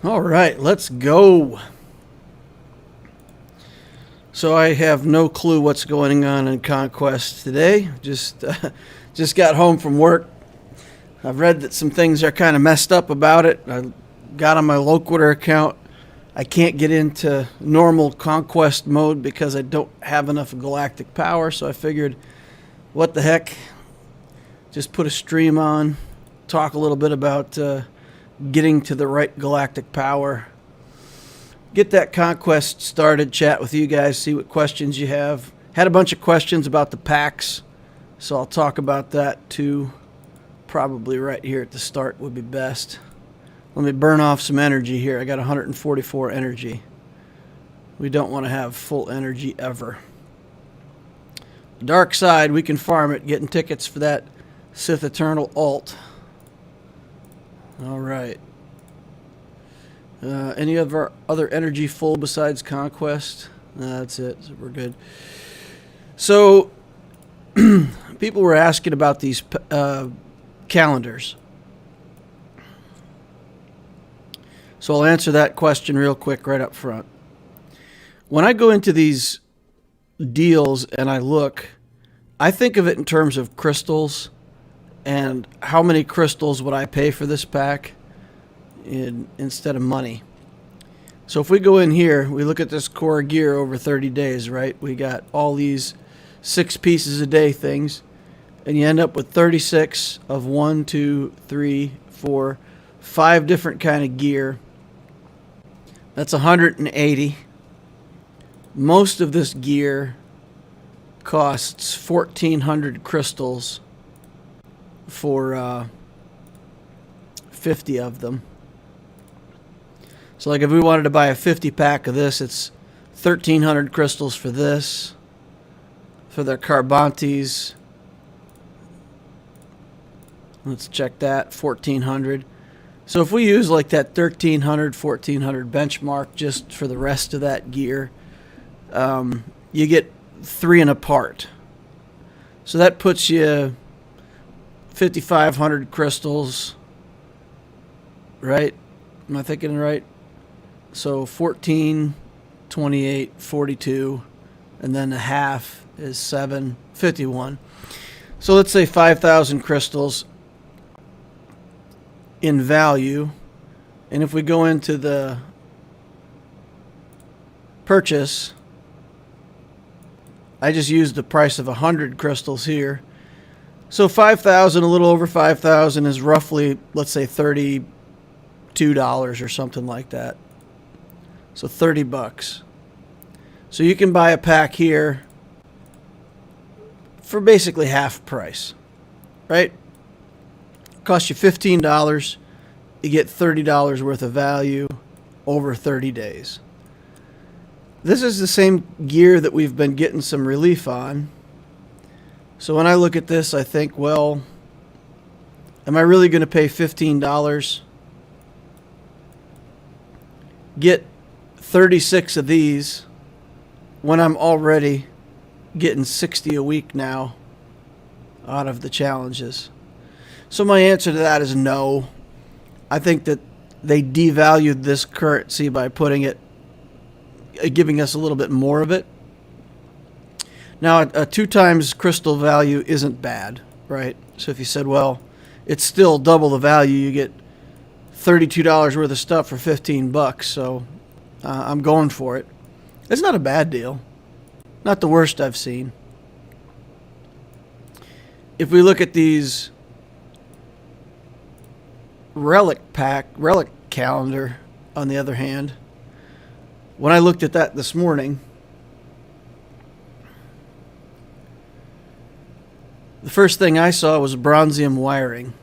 All right, let's go. So I have no clue what's going on in Conquest today. Just got home from work. I've read that some things are kind of messed up about it. I got on my Loquitur account. I can't get into normal Conquest mode because I don't have enough galactic power, so I figured, what the heck, just put a stream on, talk a little bit about getting to the right galactic power. Get that Conquest started, chat with you guys, see what questions you have. Had a bunch of questions about the packs, so I'll talk about that too. Probably right here at the start would be best. Let me burn off some energy here. I got 144 energy. We don't want to have full energy ever. Dark side, we can farm it, getting tickets for that Sith Eternal alt. All right. Any of our other energy full besides Conquest? That's it. So we're good. So, people were asking about these calendars. So I'll answer that question real quick right up front. When I go into these deals and I look, I think of it in terms of crystals and how many crystals would I pay for this pack instead of money. So if we go in here, we look at this core gear over 30 days, right? We got all these 6 pieces a day things, and you end up with 36 of 1, 2, 3, 4, 5 different kind of gear. That's 180. Most of this gear costs 1,400 crystals for 50 of them. So like if we wanted to buy a 50 pack of this, it's 1,300 crystals for this, for their Carbantes. Let's check that, 1,400. So if we use like that 1,300, 1,400 benchmark just for the rest of that gear, you get 3 and a part. So that puts you 5,500 crystals, right? Am I thinking right? So 14, 28, 42, and then a half is 7, 51. So let's say 5,000 crystals in value, and if we go into the purchase, I just used the price of 100 crystals here. So 5,000, a little over 5,000 is roughly, let's say $32 or something like that. So 30 bucks. So you can buy a pack here for basically half price, right? Cost you $15, you get $30 worth of value over 30 days. This is the same gear that we've been getting some relief on. So when I look at this, I think, well, am I really going to pay $15? Get 36 of these when I'm already getting 60 a week now out of the challenges. So my answer to that is no. I think that they devalued this currency by putting it, giving us a little bit more of it. Now, a 2 times crystal value isn't bad, right? So if you said, well, it's still double the value, you get $32 worth of stuff for 15 bucks. So I'm going for it. It's not a bad deal. Not the worst I've seen. If we look at these Relic calendar, on the other hand, when I looked at that this morning, the first thing I saw was bronzium wiring.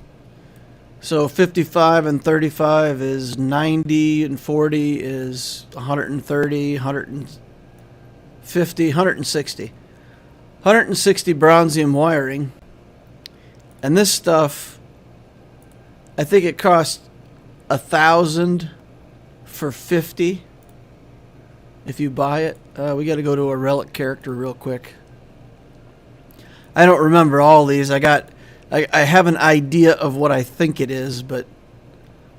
So 55 and 35 is 90, and 40 is 130, 150, 160. 160 bronzium wiring. And this stuff, I think it costs 1,000 for 50 if you buy it. We got to go to a Relic character real quick. I don't remember all these. I have an idea of what I think it is, but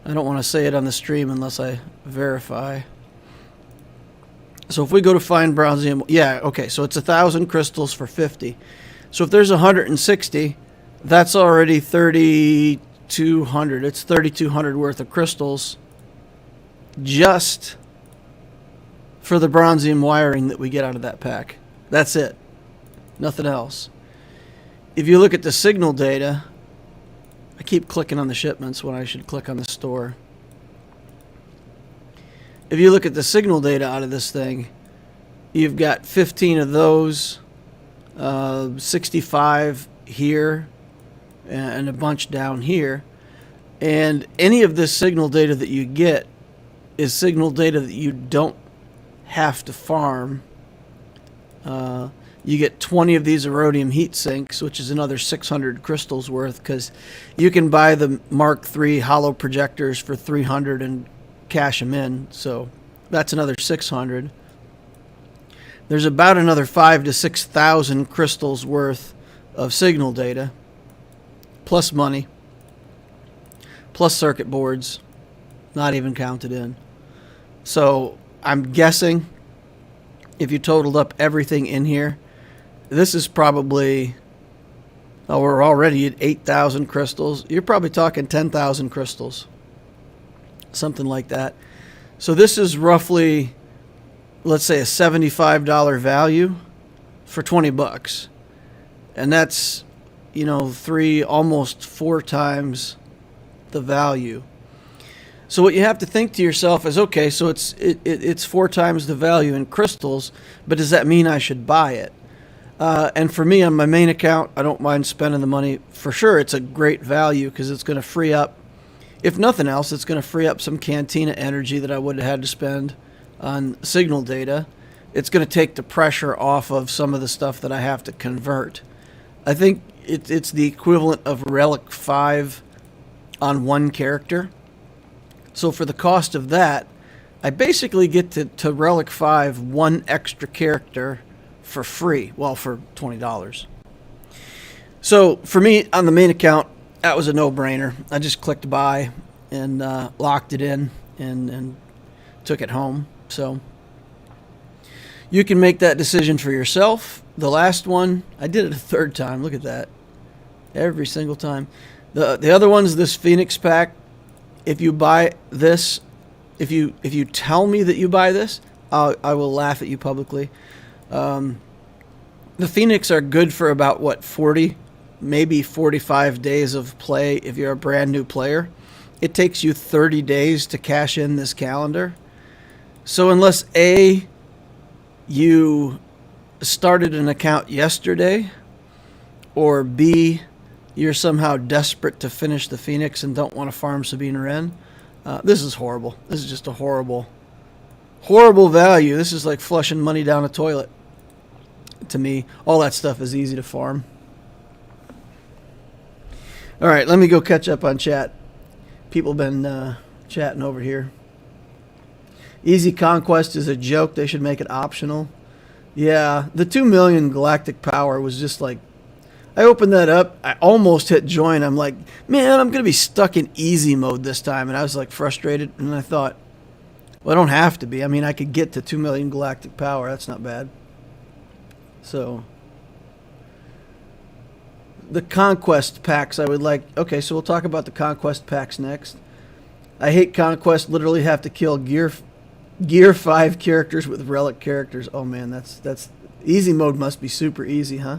I don't want to say it on the stream unless I verify. So if we go to find bronzium, yeah, okay, so it's 1,000 crystals for 50. So if there's 160, that's already 3,200. It's 3,200 worth of crystals just for the bronzium wiring that we get out of that pack. That's it. Nothing else. If you look at the signal data, I keep clicking on the shipments when I should click on the store. If you look at the signal data out of this thing, you've got 15 of those, 65 here, and a bunch down here. And any of this signal data that you get is signal data that you don't have to farm. You get 20 of these Erodium heat sinks, which is another 600 crystals worth, because you can buy the Mark III hollow projectors for 300 and cash them in. So that's another 600. There's about another 5,000 to 6,000 crystals worth of signal data, plus money, plus circuit boards, not even counted in. So I'm guessing if you totaled up everything in here, this is probably, oh, we're already at 8,000 crystals. You're probably talking 10,000 crystals, something like that. So this is roughly, let's say, a $75 value for 20 bucks. And that's, you know, almost 4 times the value. So what you have to think to yourself is, okay, so it's 4 times the value in crystals, but does that mean I should buy it? And for me, on my main account, I don't mind spending the money. For sure, it's a great value because it's going to free up, if nothing else, it's going to free up some Cantina energy that I would have had to spend on signal data. It's going to take the pressure off of some of the stuff that I have to convert. I think it's the equivalent of Relic 5 on one character. So for the cost of that, I basically get to Relic 5 one extra character for free, well, for $20. So for me, on the main account, that was a no-brainer. I just clicked buy and locked it in and took it home. So you can make that decision for yourself. The last one, I did it a 3rd time. Look at that. Every single time. The other one's this Phoenix pack. If you buy this, if you tell me that you buy this, I will laugh at you publicly. The Phoenix are good for about, what, 40, maybe 45 days of play if you're a brand new player. It takes you 30 days to cash in this calendar. So unless A, you started an account yesterday, or B, you're somehow desperate to finish the Phoenix and don't want to farm Sabine Wren, this is horrible. This is just a horrible, horrible value. This is like flushing money down a toilet. To me, all that stuff is easy to farm. All right, let me go catch up on chat. People been chatting over here. Easy Conquest is a joke. They should make it optional. Yeah, the 2 million galactic power was just like, I opened that up. I almost hit join. I'm like, man, I'm going to be stuck in easy mode this time. And I was like frustrated. And I thought, well, I don't have to be. I mean, I could get to 2 million galactic power. That's not bad. So the Conquest packs I would like. Okay, so we'll talk about the Conquest packs next. I hate Conquest. Literally have to kill Gear 5 characters with Relic characters. Oh man, that's easy mode must be super easy, huh?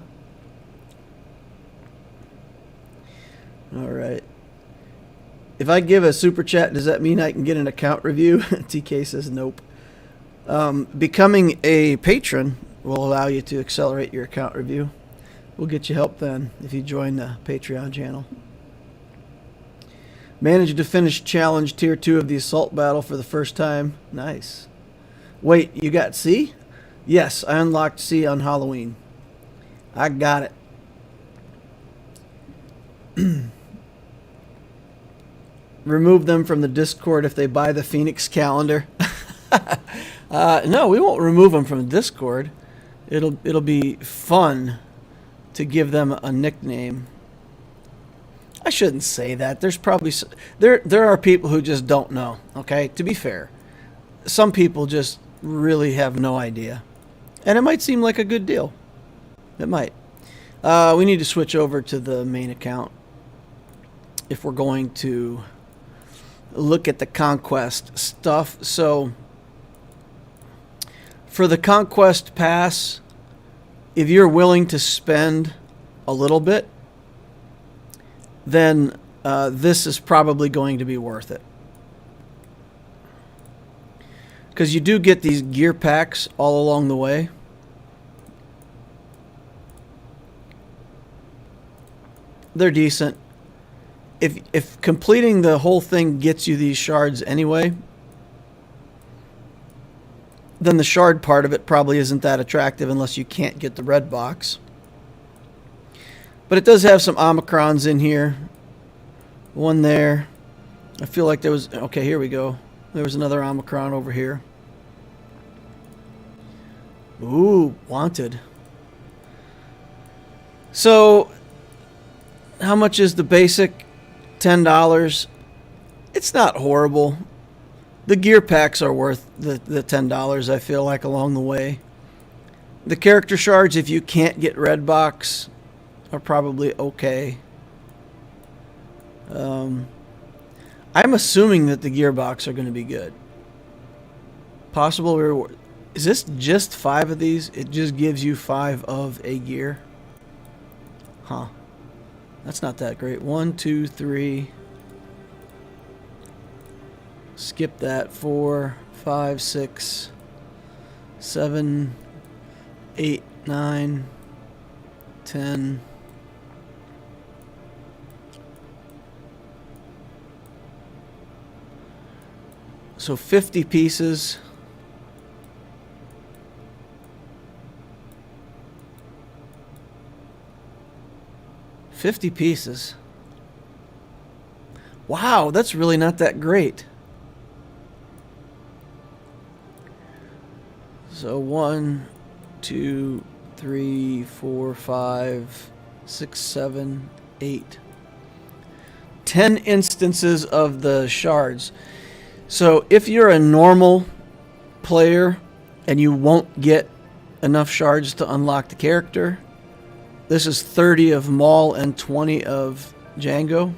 All right. If I give a super chat, does that mean I can get an account review? TK says nope. Becoming a patron will allow you to accelerate your account review. We'll get you help then if you join the Patreon channel. Managed to finish challenge tier 2 of the assault battle for the first time. Nice. Wait, you got C? Yes, I unlocked C on Halloween. I got it. Remove them from the Discord if they buy the Phoenix calendar. No, we won't remove them from the Discord. It'll be fun to give them a nickname. I shouldn't say that. There's probably there are people who just don't know. Okay, to be fair, some people just really have no idea, and it might seem like a good deal. It might. We need to switch over to the main account if we're going to look at the Conquest stuff. So for the Conquest pass, if you're willing to spend a little bit, then this is probably going to be worth it. Because you do get these gear packs all along the way. They're decent. If completing the whole thing gets you these shards anyway, then the shard part of it probably isn't that attractive unless you can't get the red box. But it does have some Omicrons in here. One there. I feel like there was... Okay, here we go. There was another Omicron over here. Ooh, wanted. So, how much is the basic? $10. It's not horrible. The gear packs are worth the $10, I feel like, along the way. The character shards, if you can't get red box, are probably okay. I'm assuming that the gearbox are going to be good. Possible reward. Is this just 5 of these? It just gives you 5 of a gear. Huh. That's not that great. 1, 2, 3. Skip that. 4, 5, 6, 7, 8, 9, 10. So 50 pieces. Wow, that's really not that great. So 1, 2, 3, 4, 5, 6, 7, 8. 10 instances of the shards. So if you're a normal player and you won't get enough shards to unlock the character, this is 30 of Maul and 20 of Django.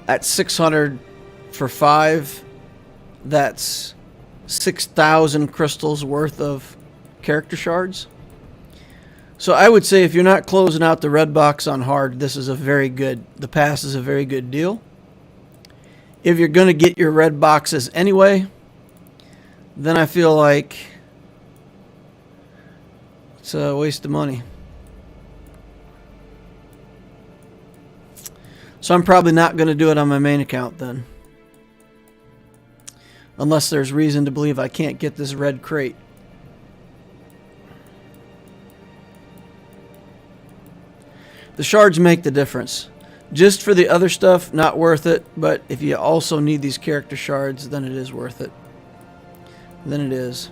At 600 for 5, that's 6,000 crystals worth of character shards. So I would say if you're not closing out the red box on hard, this is the pass is a very good deal. If you're going to get your red boxes anyway, then I feel like it's a waste of money. So I'm probably not going to do it on my main account then. Unless there's reason to believe I can't get this red crate. The shards make the difference. Just for the other stuff, not worth it. But if you also need these character shards, then it is worth it. Then it is.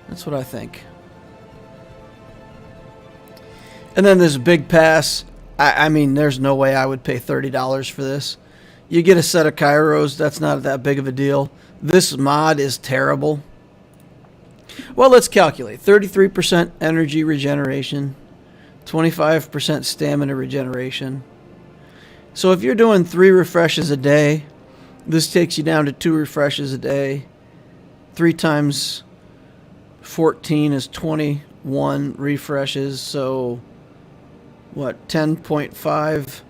That's what I think. And then there's a big pass. I mean, there's no way I would pay $30 for this. You get a set of Kairos. That's not that big of a deal. This mod is terrible. Well, let's calculate. 33% energy regeneration. 25% stamina regeneration. So if you're doing 3 refreshes a day, this takes you down to 2 refreshes a day. 3 times 14 is 21 refreshes. So what, 10.5?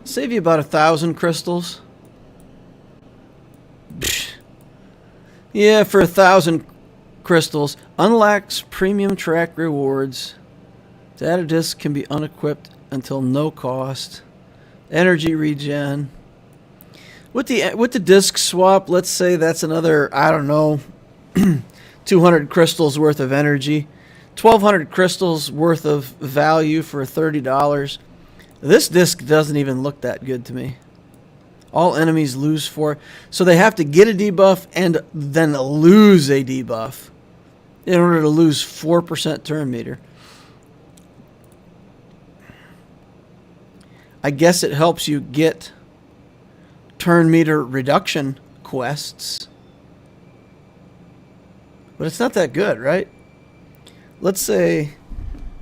Save you about 1,000 crystals. Yeah, for 1,000 crystals. Unlocks premium track rewards. Data disc can be unequipped until no cost. Energy regen. With the disc swap, let's say that's another, I don't know, 200 crystals worth of energy. 1,200 crystals worth of value for $30. This disc doesn't even look that good to me. All enemies lose 4. So they have to get a debuff and then lose a debuff. in order to lose 4% turn meter. I guess it helps you get turn meter reduction quests. But it's not that good, right? Let's say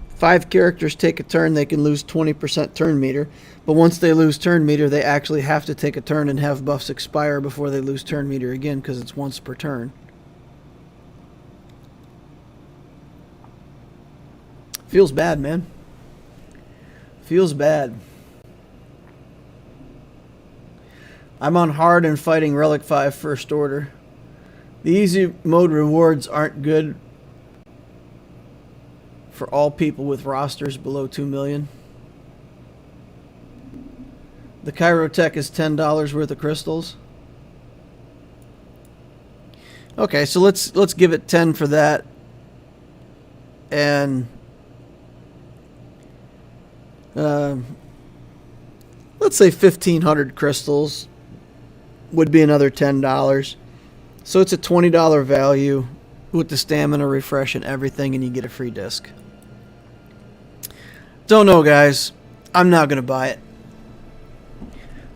5 characters take a turn, they can lose 20% turn meter. But once they lose turn meter, they actually have to take a turn and have buffs expire before they lose turn meter again, because it's once per turn. Feels bad, man. Feels bad. I'm on hard and fighting Relic 5 First Order. The easy mode rewards aren't good for all people with rosters below 2 million. The Chirotech is $10 worth of crystals. Okay, so let's give it 10 for that. And let's say 1,500 crystals would be another $10. So it's a $20 value with the stamina refresh and everything, and you get a free disc. Don't know, guys. I'm not going to buy it.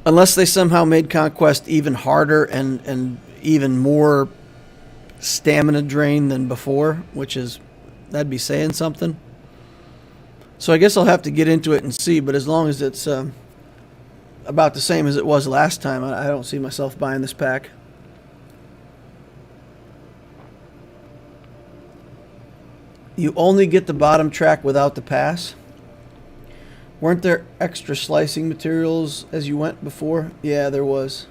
Unless they somehow made Conquest even harder and even more stamina drain than before, which is, that'd be saying something. So I guess I'll have to get into it and see, but as long as it's about the same as it was last time, I don't see myself buying this pack. You only get the bottom track without the pass. Weren't there extra slicing materials as you went before? Yeah, there was.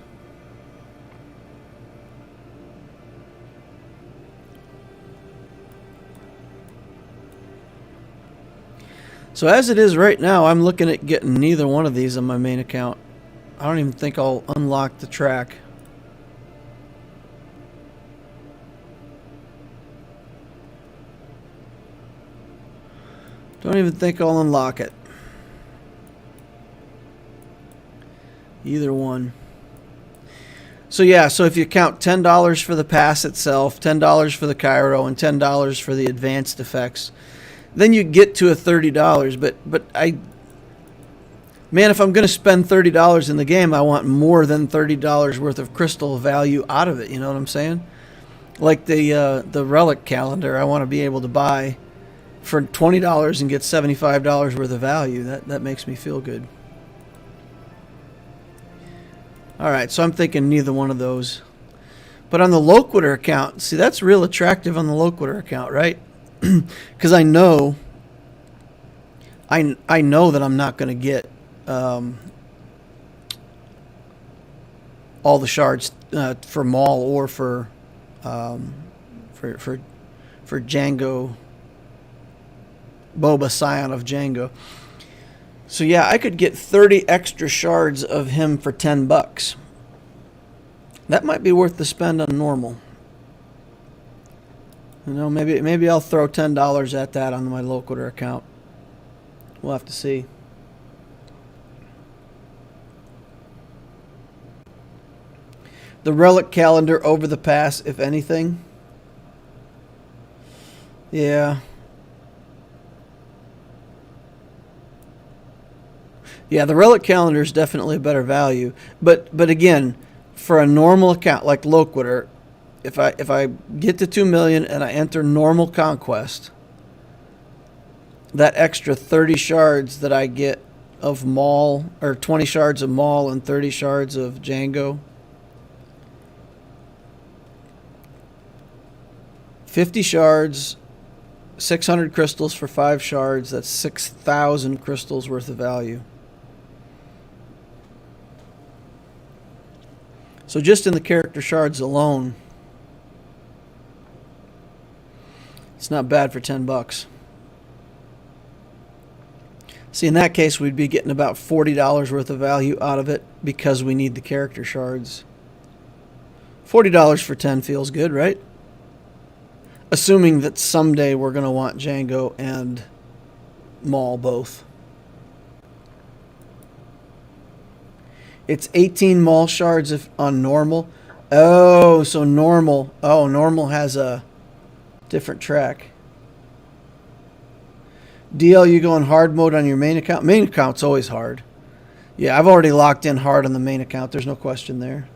So as it is right now, I'm looking at getting neither one of these on my main account. I don't even think I'll unlock the track. Don't even think I'll unlock it. Either one. So yeah, so if you count $10 for the pass itself, $10 for the Cairo, and $10 for the advanced effects, then you get to a $30. But man, if I'm going to spend $30 in the game, I want more than $30 worth of crystal value out of it. You know what I'm saying? Like the Relic calendar, I want to be able to buy for $20 and get $75 worth of value. That makes me feel good. All right, so I'm thinking neither one of those. But on the Loquitur account, see, that's real attractive on the Loquitur account, right? Because I know that I'm not going to get all the shards for Maul or for Django, Boba Scion of Django. So yeah, I could get 30 extra shards of him for $10. That might be worth the spend on normal. You know, maybe I'll throw $10 at that on my Loquitur account. We'll have to see. The Relic calendar over the pass, if anything. Yeah. Yeah, the Relic calendar is definitely a better value. But again, for a normal account like Loquitur, if I get to 2 million and I enter normal Conquest, that extra 30 shards that I get of Maul, or 20 shards of Maul and 30 shards of Django, 50 shards, 600 crystals for 5 shards, that's 6,000 crystals worth of value. So just in the character shards alone, it's not bad for $10. See, in that case, we'd be getting about $40 worth of value out of it because we need the character shards. $40 for 10 feels good, right? Assuming that someday we're going to want Django and Maul both. It's 18 Maul shards on normal. Oh, so normal. Oh, normal has a Different track. DL, you going hard mode on your main account? Main account's always hard. Yeah, I've already locked in hard on the main account. There's no question there.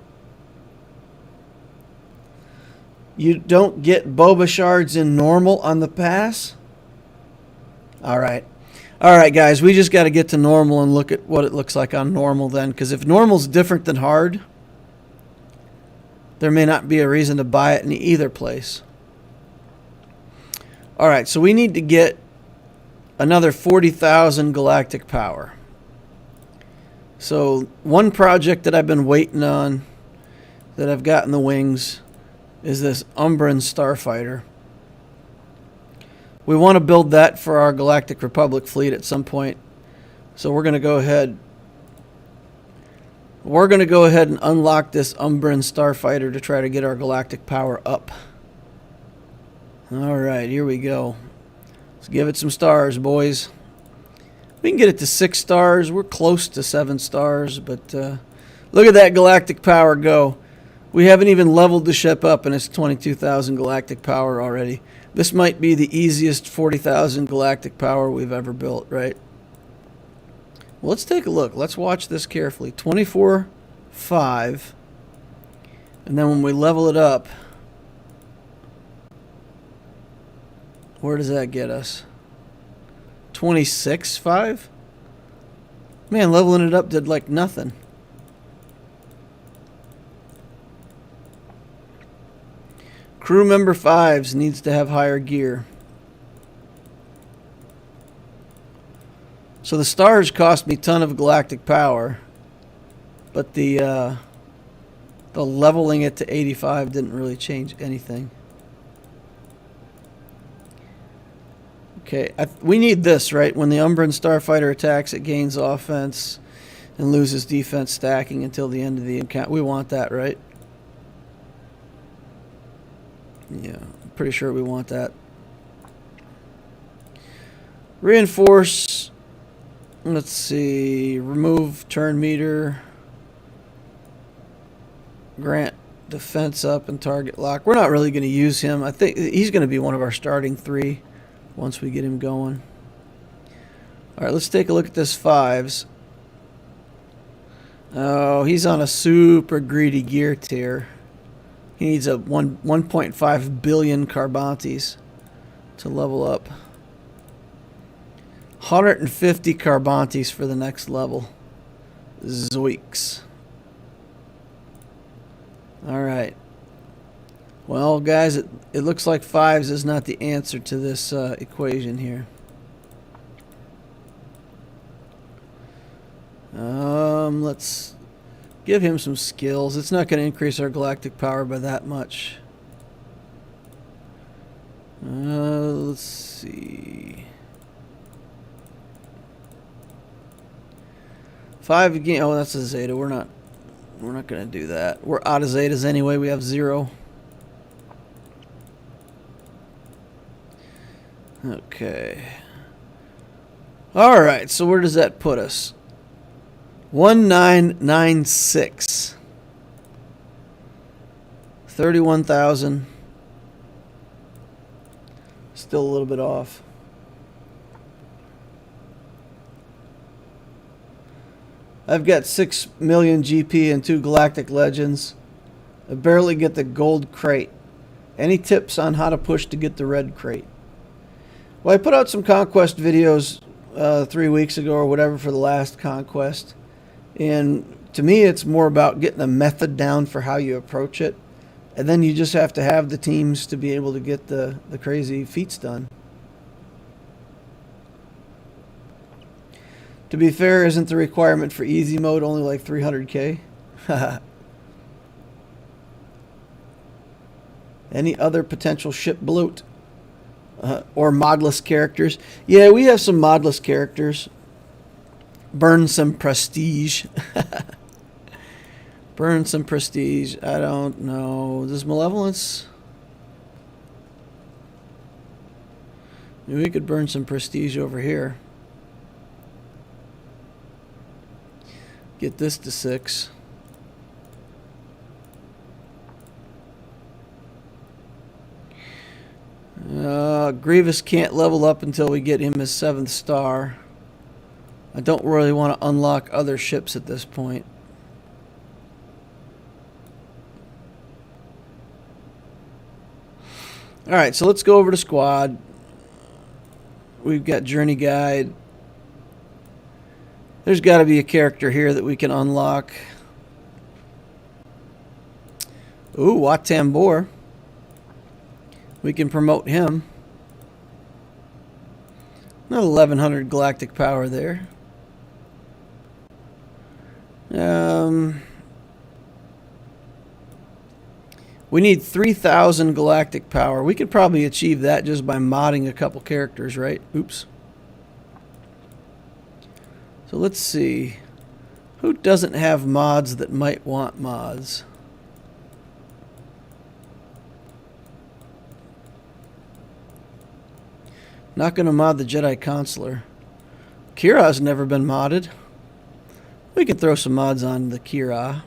You don't get boba shards in normal on the pass? All right. All right, guys. We just got to get to normal and look at what it looks like on normal then. Because if normal's different than hard, there may not be a reason to buy it in either place. All right, so we need to get another 40,000 galactic power. So one project that I've been waiting on that I've got in the wings is this Umbran Starfighter. We want to build that for our Galactic Republic fleet at some point. So we're going to go ahead. We're going to go ahead and unlock this Umbran Starfighter to try to get our galactic power up. All right, here we go. Let's give it some stars, boys. We can get it to 6 stars. We're close to 7 stars, but look at that galactic power go. We haven't even leveled the ship up, and it's 22,000 galactic power already. This might be the easiest 40,000 galactic power we've ever built, right? Well, let's take a look. Let's watch this carefully. 24.5. And then when we level it up, where does that get us? 26.5? Man, leveling it up did like nothing. Crew member 5s needs to have higher gear. So the stars cost me a ton of galactic power, but the leveling it to 85 didn't really change anything. Okay, we need this, right? When the Umbran Starfighter attacks, it gains offense and loses defense stacking until the end of the encounter. We want that, right? Yeah, I'm pretty sure we want that. Reinforce. Let's see. Remove turn meter. Grant defense up and target lock. We're not really going to use him. I think he's going to be one of our starting 3 once we get him going. All right, let's take a look at this 5s. Oh, he's on a super greedy gear tier. He needs a 1.5 billion Carbantes to level up. 150 Carbantes for the next level. Zoinks. All right. Well, guys, it looks like 5s is not the answer to this equation here. Let's give him some skills. It's not going to increase our galactic power by that much. Let's see. 5 again. Oh, that's a Zeta. We're not going to do that. We're out of Zetas anyway. We have 0. Okay. All right. So where does that put us? 1996. 31,000. Still a little bit off. I've got 6 million GP and 2 Galactic Legends. I barely get the gold crate. Any tips on how to push to get the red crate? Well, I put out some Conquest videos 3 weeks ago or whatever for the last Conquest. And to me, it's more about getting a method down for how you approach it. And then you just have to have the teams to be able to get the crazy feats done. To be fair, isn't the requirement for easy mode only like 300k? Any other potential ship bloat? Or modless characters? Yeah, we have some modless characters. Burn some prestige. Burn some prestige. I don't know. Does Malevolence? Maybe we could burn some prestige over here. Get this to 6. Grievous can't level up until we get him his 7th star. I don't really want to unlock other ships at this point. Alright, so let's go over to squad. We've got Journey Guide. There's got to be a character here that we can unlock. Ooh, Wat Tambor. We can promote him. Another 1100 galactic power there. We need 3000 galactic power. We could probably achieve that just by modding a couple characters, right? Oops. So let's see. Who doesn't have mods that might want mods? Not going to mod the Jedi Consular. Kira's never been modded. We can throw some mods on the Kira.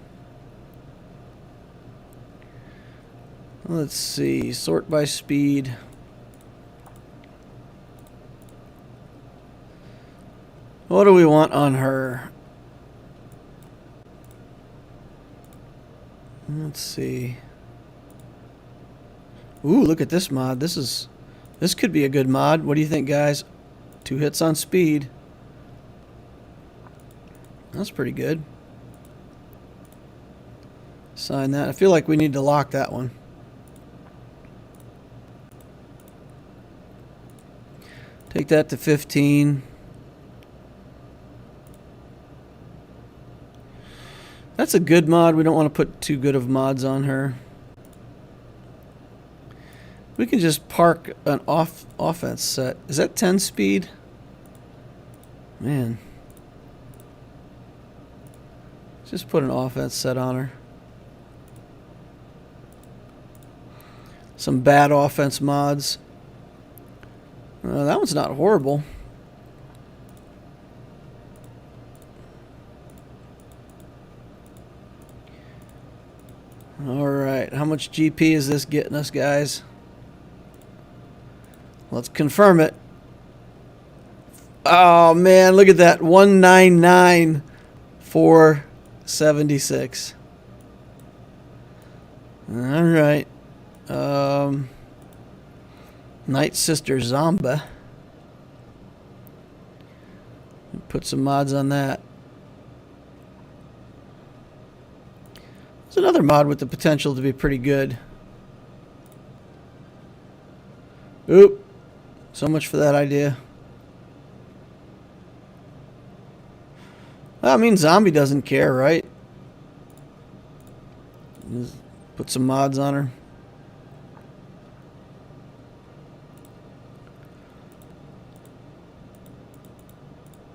Let's see. Sort by speed. What do we want on her? Let's see. Ooh, look at this mod. This could be a good mod. What do you think, guys? 2 hits on speed. That's pretty good. Sign that. I feel like we need to lock that one. Take that to 15. That's a good mod. We don't want to put too good of mods on her. We can just park an offense set. Is that 10 speed? Man. Just put an offense set on her. Some bad offense mods. That one's not horrible. Alright, how much GP is this getting us, guys? Let's confirm it. Oh, man, look at that. 199,476. Alright. Night Sister Zomba. Put some mods on that. There's another mod with the potential to be pretty good. Oop. So much for that idea. Well, I mean, Zombie doesn't care, right? Just put some mods on her.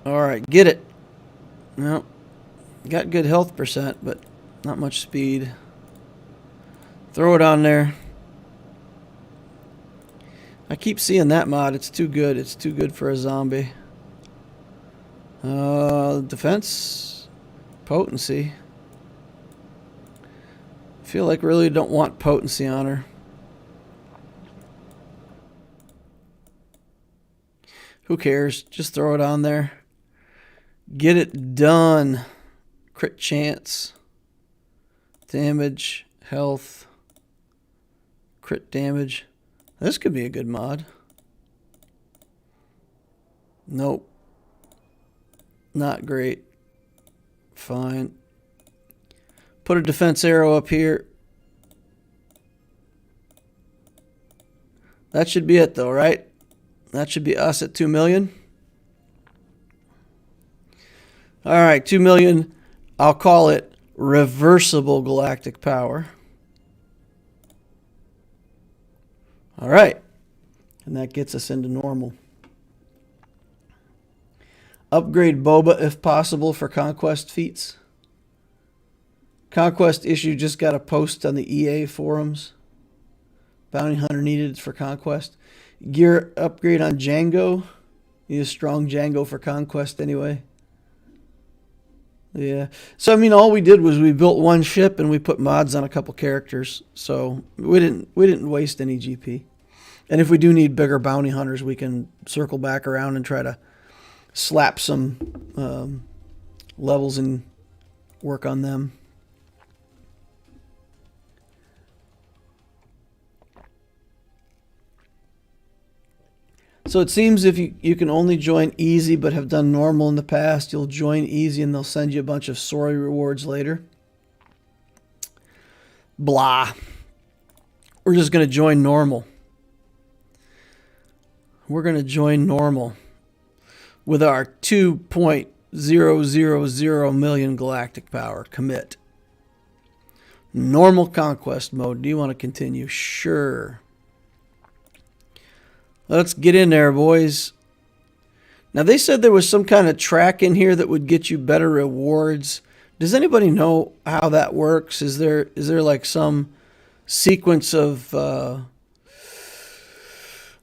Alright, get it. Well, got good health percent, but not much speed. Throw it on there. I keep seeing that mod. It's too good. It's too good for a zombie. Defense. Potency. I feel like really don't want potency on her. Who cares? Just throw it on there. Get it done. Crit chance. Damage. Health. Crit damage. This could be a good mod. Nope. Not great. Fine. Put a defense arrow up here. That should be it though, right? That should be us at 2 million. Alright, 2 million. I'll call it reversible galactic power. Alright. And that gets us into normal. Upgrade Boba if possible for Conquest feats. Conquest issue just got a post on the EA forums. Bounty Hunter needed for Conquest. Gear upgrade on Django. Need a strong Django for Conquest anyway. Yeah. So I mean all we did was we built one ship and we put mods on a couple characters. So we didn't waste any GP. And if we do need bigger bounty hunters, we can circle back around and try to slap some levels and work on them. So it seems if you can only join easy but have done normal in the past, you'll join easy and they'll send you a bunch of sorry rewards later. Blah. We're just going to join normal. We're going to join normal with our 2.000 million galactic power. Commit. Normal conquest mode. Do you want to continue? Sure. Let's get in there, boys. Now, they said there was some kind of track in here that would get you better rewards. Does anybody know how that works? Is there like some sequence of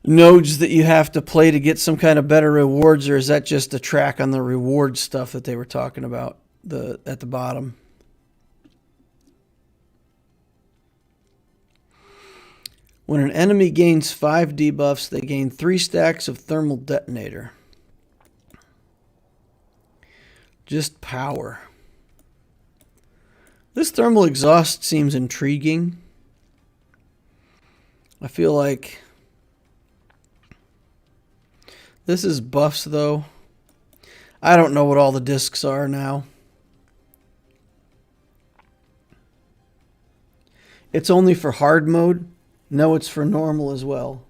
nodes that you have to play to get some kind of better rewards, or is that just a track on the reward stuff that they were talking about at the bottom? When an enemy gains 5 debuffs, they gain 3 stacks of thermal detonator. Just power. This thermal exhaust seems intriguing. I feel like this is buffs, though. I don't know what all the discs are now. It's only for hard mode. No, it's for normal as well.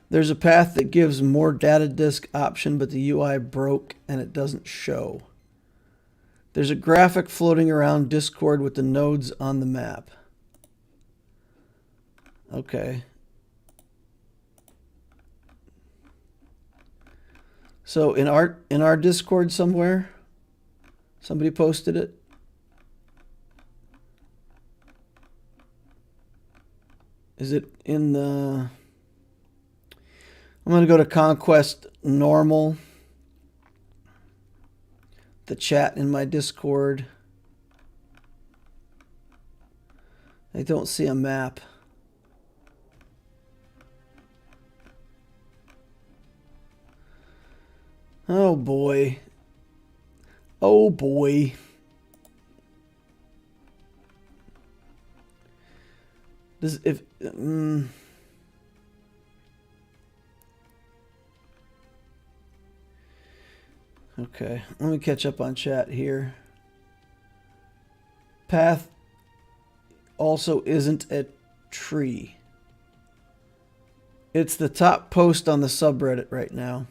There's a path that gives more data disk option, but the UI broke and it doesn't show. There's a graphic floating around Discord with the nodes on the map. Okay. So in our Discord somewhere, somebody posted it. Is it in the... I'm going to go to Conquest Normal. The chat in my Discord. I don't see a map. Oh boy. Oh boy. This if Okay, let me catch up on chat here. Path also isn't a tree. It's the top post on the subreddit right now.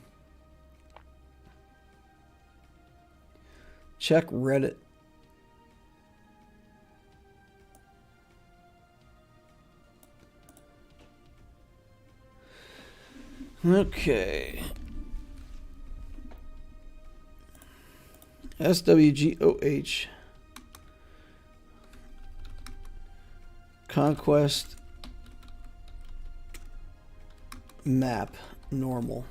Check Reddit. Okay. SWGOH. Conquest map normal.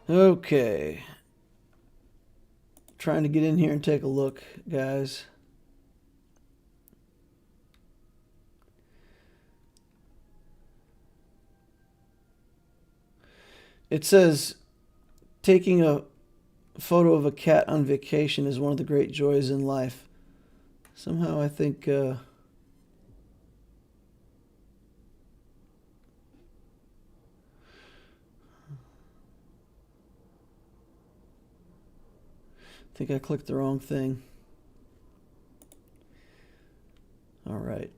Okay. Trying to get in here and take a look, guys. It says, taking a photo of a cat on vacation is one of the great joys in life. Somehow I think... I think I clicked the wrong thing. All right.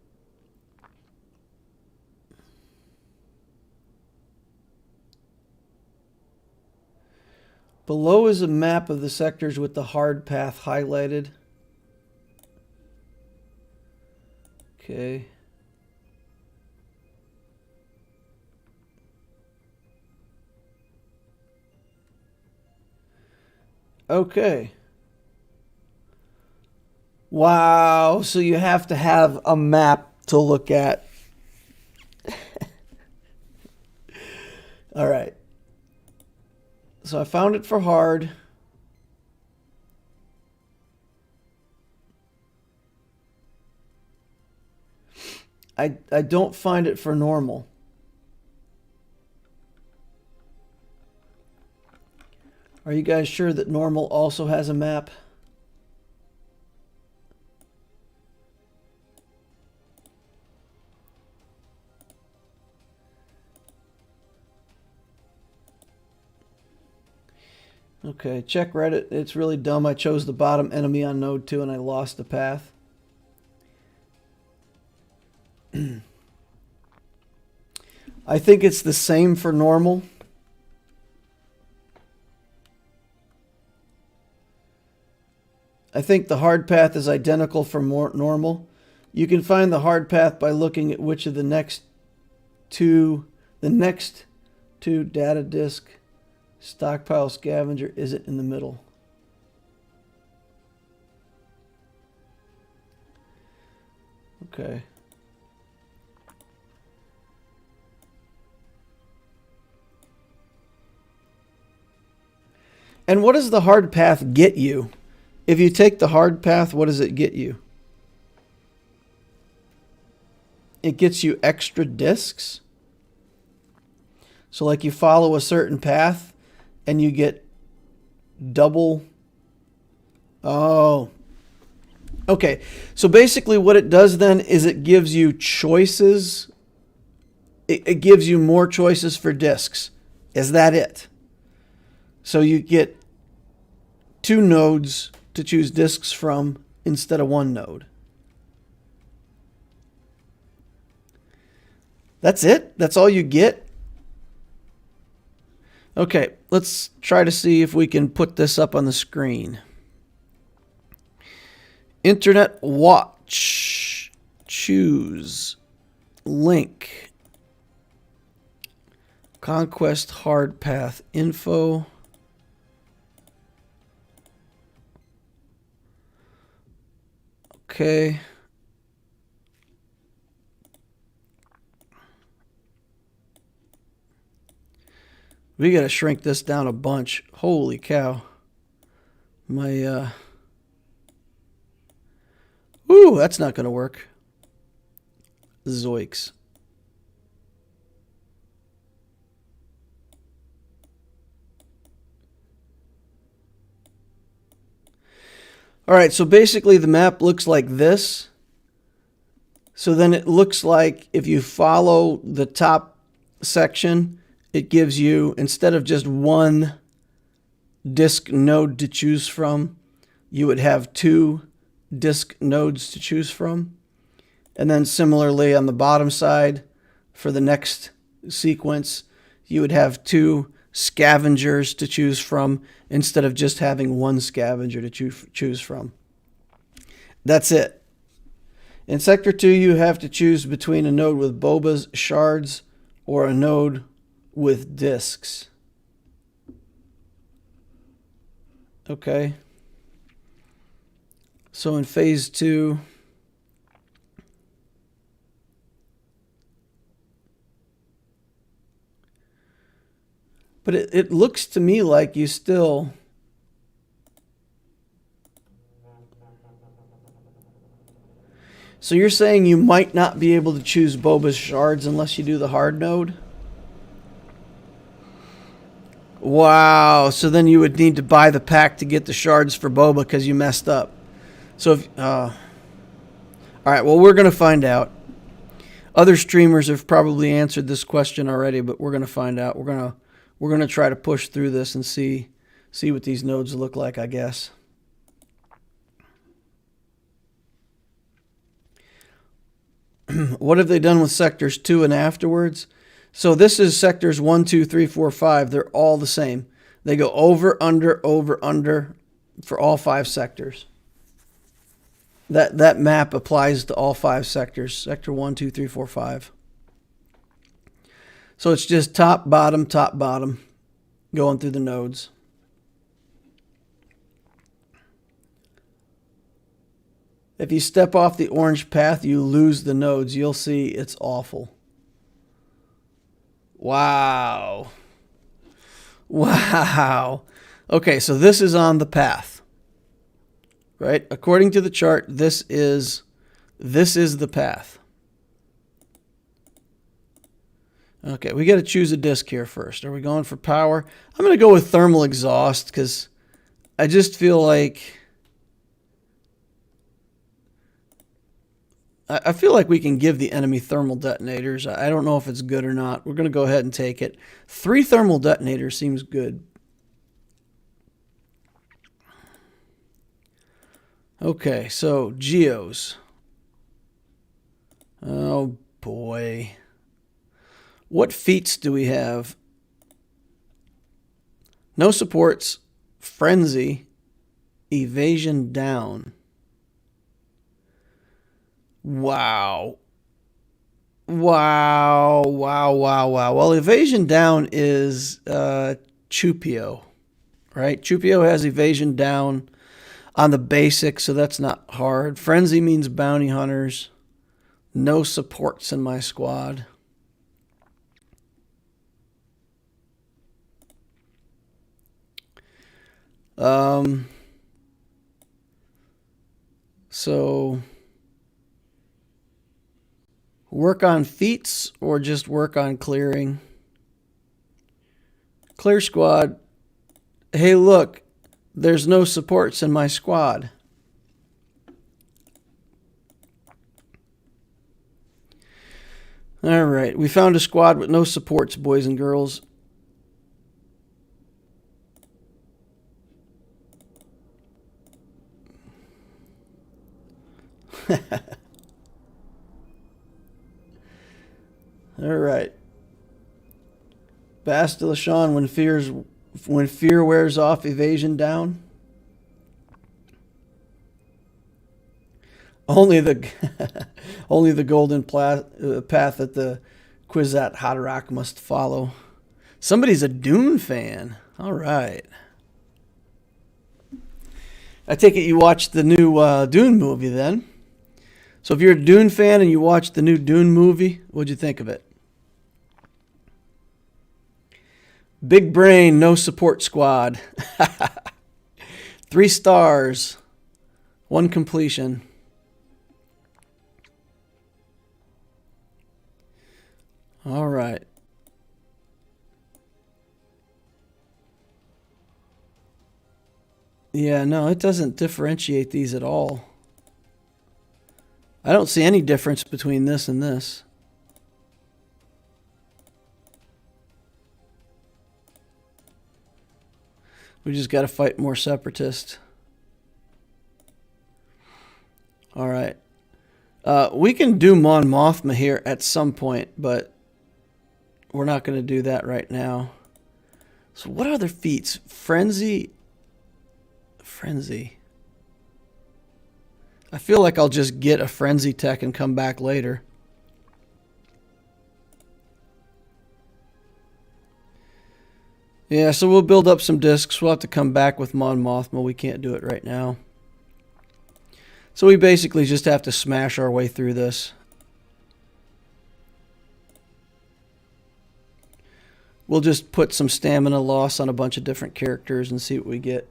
Below is a map of the sectors with the hard path highlighted. Okay. Okay. Wow, so you have to have a map to look at. All right. So I found it for hard. I don't find it for normal. Are you guys sure that normal also has a map? Okay, check Reddit. It's really dumb. I chose the bottom enemy on node 2 and I lost the path. I think it's the same for normal. I think the hard path is identical for normal. You can find the hard path by looking at which of the next two data disk stockpile scavenger is it in the middle. Okay. And what does the hard path get you? If you take the hard path, what does it get you? It gets you extra discs. So like you follow a certain path and you get double. Oh. Okay. So basically what it does then is it gives you choices. It gives you more choices for discs. Is that it? So you get 2 nodes to choose disks from instead of 1 node. That's it? That's all you get? Okay, let's try to see if we can put this up on the screen. Internet watch. Choose. Link. Conquest hard path info. Okay. We got to shrink this down a bunch. Holy cow. My, ooh, that's not going to work. Zoinks. All right, so basically the map looks like this. So then it looks like if you follow the top section, it gives you, instead of just 1 disk node to choose from, you would have 2 disk nodes to choose from. And then similarly on the bottom side, for the next sequence, you would have 2 scavengers to choose from instead of just having 1 scavenger to choose from. That's it. In Sector 2, you have to choose between a node with bobas, shards, or a node with discs. Okay. So in Phase 2... But it looks to me like you still... So you're saying you might not be able to choose Boba's shards unless you do the hard node? Wow. So then you would need to buy the pack to get the shards for Boba because you messed up. So if... all right, well, we're going to find out. Other streamers have probably answered this question already, but we're going to find out. We're going to try to push through this and see what these nodes look like, I guess. What have they done with sectors 2 and afterwards? So this is sectors 1, 2, 3, 4, 5. They're all the same. They go over, under for all 5 sectors. That map applies to all 5 sectors. Sector 1, 2, 3, 4, 5. So it's just top, bottom, going through the nodes. If you step off the orange path, you lose the nodes. You'll see it's awful. Wow. Wow. Okay, so this is on the path, right? According to the chart, this is the path. Okay, we got to choose a disc here first. Are we going for power? I'm going to go with thermal exhaust because I just feel like we can give the enemy thermal detonators. I don't know if it's good or not. We're going to go ahead and take it. 3 thermal detonators seems good. Okay, so geos. Oh boy. What feats do we have? No supports, frenzy, evasion down. Wow. Wow. Well, evasion down is Chupio, right? Chupio has evasion down on the basic, so that's not hard. Frenzy means bounty hunters. No supports in my squad. So work on feats or just work on clearing? Clear squad. Hey, look, there's no supports in my squad. All right, we found a squad with no supports, boys and girls. All right. Bastila when fear wears off, evasion down. Only the only the golden path that the Kwisatz Haderach must follow. Somebody's a Dune fan. All right. I take it you watched the new Dune movie then. So if you're a Dune fan and you watched the new Dune movie, what'd you think of it? Big brain, no support squad. 3 stars, 1 completion. All right. Yeah, no, it doesn't differentiate these at all. I don't see any difference between this and this. We just got to fight more separatists. All right. We can do Mon Mothma here at some point, but we're not going to do that right now. So what are their feats? Frenzy. I feel like I'll just get a frenzy tech and come back later. Yeah, so we'll build up some discs. We'll have to come back with Mon Mothma. We can't do it right now. So we basically just have to smash our way through this. We'll just put some stamina loss on a bunch of different characters and see what we get.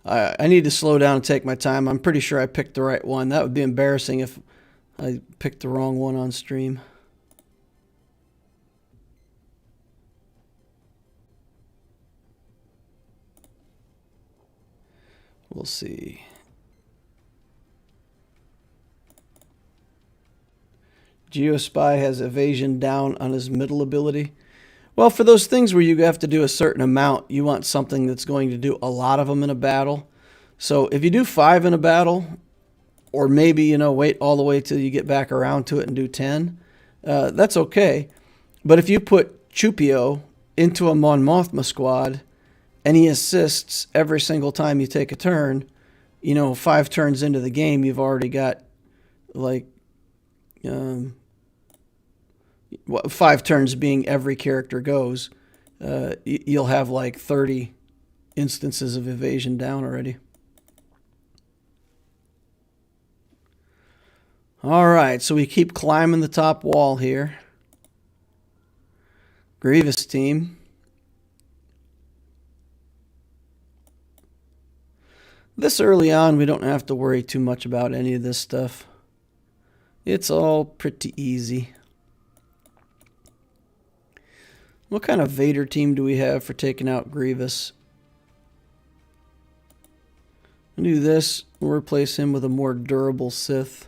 I need to slow down and take my time. I'm pretty sure I picked the right one. That would be embarrassing if I picked the wrong one on stream. We'll see. Geospy has evasion down on his middle ability. Well, for those things where you have to do a certain amount, you want something that's going to do a lot of them in a battle. So if you do 5 in a battle, or maybe, wait all the way till you get back around to it and do 10, that's okay. But if you put Chupio into a Mon Mothma squad, and he assists every single time you take a turn, 5 turns into the game, you've already got, 5 turns being every character goes, you'll have 30 instances of evasion down already. All right, so we keep climbing the top wall here. Grievous team. This early on, we don't have to worry too much about any of this stuff. It's all pretty easy. What kind of Vader team do we have for taking out Grievous? We'll do this. We'll replace him with a more durable Sith.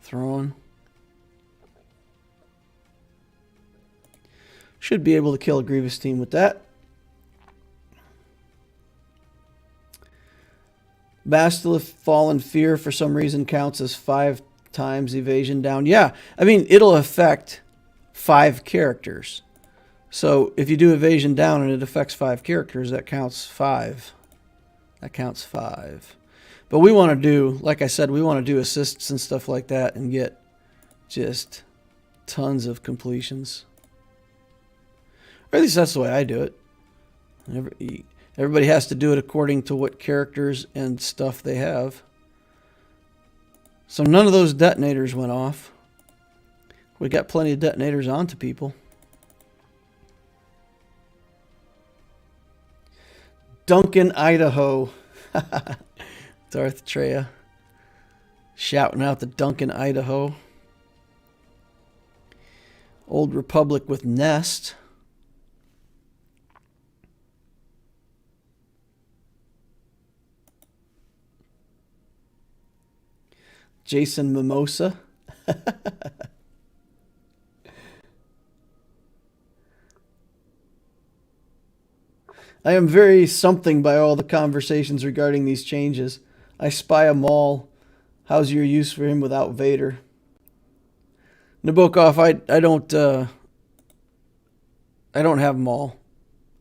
Thrawn. Should be able to kill a Grievous team with that. Bastila Fallen Fear for some reason counts as 5 times evasion down. Yeah, I mean, it'll affect 5 characters. So if you do evasion down and it affects 5 characters, that counts 5. That counts 5. But we want to do, like I said, we want to do assists and stuff like that and get just tons of completions. Or at least that's the way I do it. Everybody has to do it according to what characters and stuff they have. So none of those detonators went off. We got plenty of detonators onto people. Duncan, Idaho. Darth Treya. Shouting out the Duncan, Idaho. Old Republic with Nest. Jason Mimosa. I am very something by all the conversations regarding these changes. I spy a Maul. How's your use for him without Vader? Nabokov, I don't have Maul.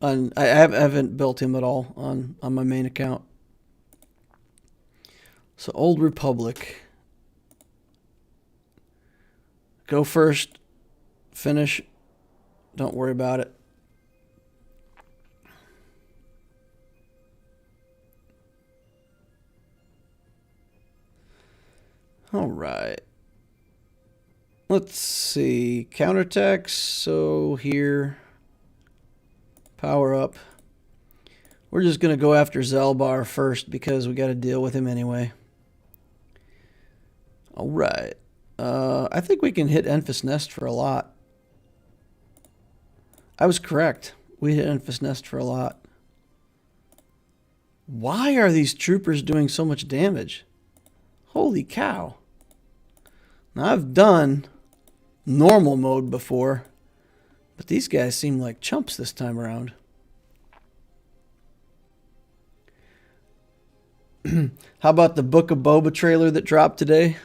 I haven't built him at all on my main account. So Old Republic. Go first. Finish. Don't worry about it. All right. Let's see. Counterattacks. So here. Power up. We're just going to go after Zelbar first because we got to deal with him anyway. All right. I think we can hit Enfys Nest for a lot. I was correct. We hit Enfys Nest for a lot. Why are these troopers doing so much damage? Holy cow. Now, I've done normal mode before, but these guys seem like chumps this time around. How about the Book of Boba trailer that dropped today?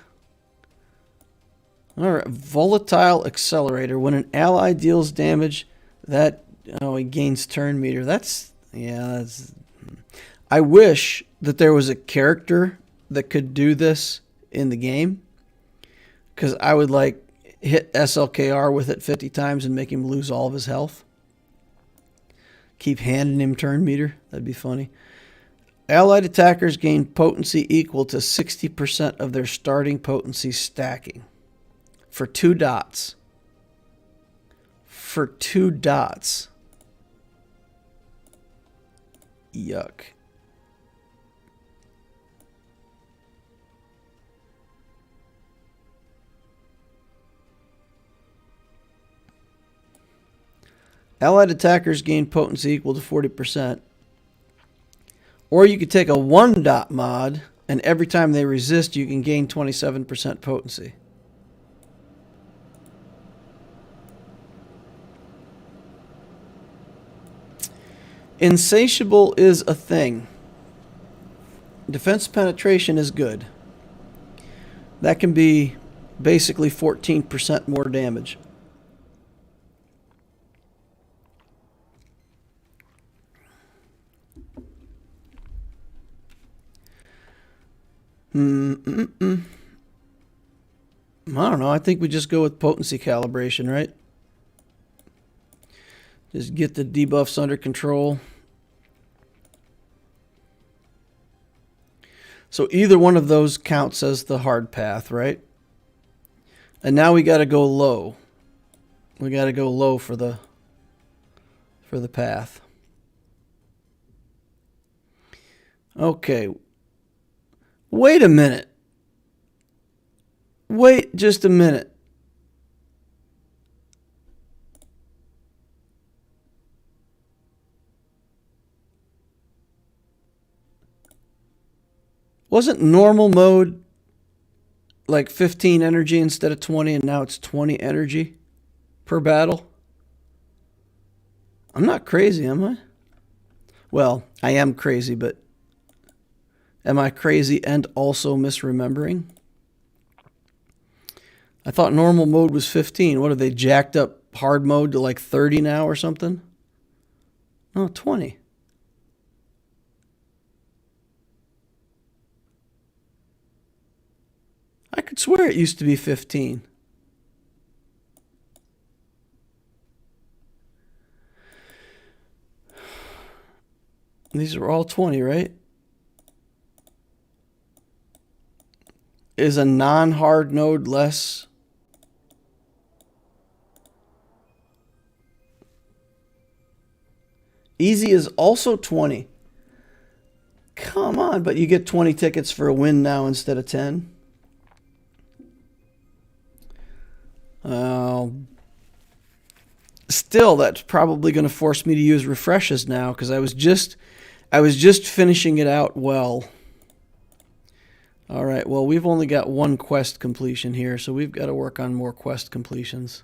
All right, Volatile Accelerator. When an ally deals damage, he gains turn meter. I wish that there was a character that could do this in the game, because I would hit SLKR with it 50 times and make him lose all of his health. Keep handing him turn meter. That'd be funny. Allied attackers gain potency equal to 60% of their starting potency stacking. For 2 dots. For 2 dots. Yuck. Allied attackers gain potency equal to 40%. Or you could take a 1-dot mod, and every time they resist, you can gain 27% potency. Insatiable is a thing. Defense penetration is good. That can be basically 14% more damage. I don't know. I think we just go with potency calibration, right? Just get the debuffs under control. So either one of those counts as the hard path, right? And now we got to go low. We got to go low for the path. Okay. Wait a minute. Wait just a minute. Wasn't normal mode like 15 energy instead of 20, and now it's 20 energy per battle? I'm not crazy, am I? Well, I am crazy, but am I crazy and also misremembering? I thought normal mode was 15. What, have they jacked up hard mode to like 30 now or something? No, 20. I could swear it used to be 15. These are all 20, right? Is a non-hard node less? Easy is also 20. Come on, but you get 20 tickets for a win now instead of 10. Still, that's probably going to force me to use refreshes now because I was just finishing it out well. All right, well, we've only got one quest completion here, so we've got to work on more quest completions.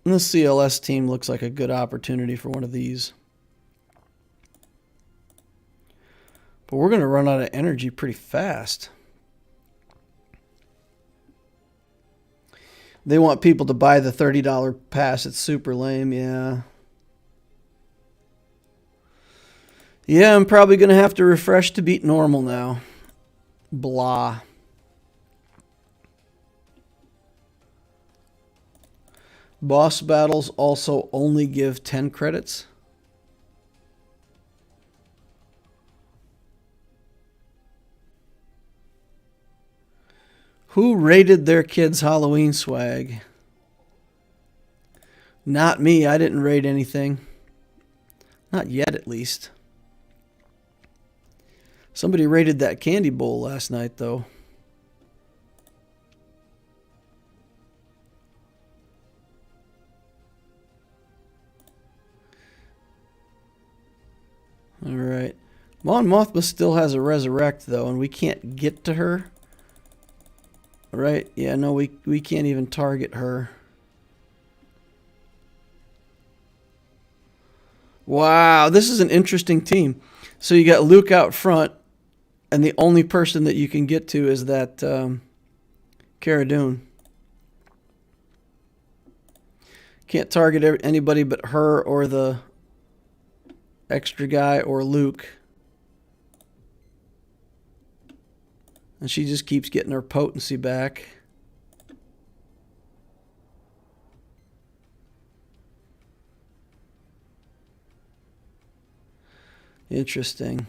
And the CLS team looks like a good opportunity for one of these. But we're going to run out of energy pretty fast. They want people to buy the $30 pass. It's super lame, yeah. Yeah, I'm probably going to have to refresh to beat normal now. Blah. Boss battles also only give 10 credits. Who rated their kids' Halloween swag? Not me. I didn't rate anything. Not yet, at least. Somebody rated that candy bowl last night, though. All right. Mon Mothma still has a resurrect, though, and we can't get to her. Right? Yeah, no, we can't even target her. Wow, this is an interesting team. So you got Luke out front, and the only person that you can get to is that Cara Dune. Can't target anybody but her or the extra guy or Luke. And she just keeps getting her potency back. Interesting.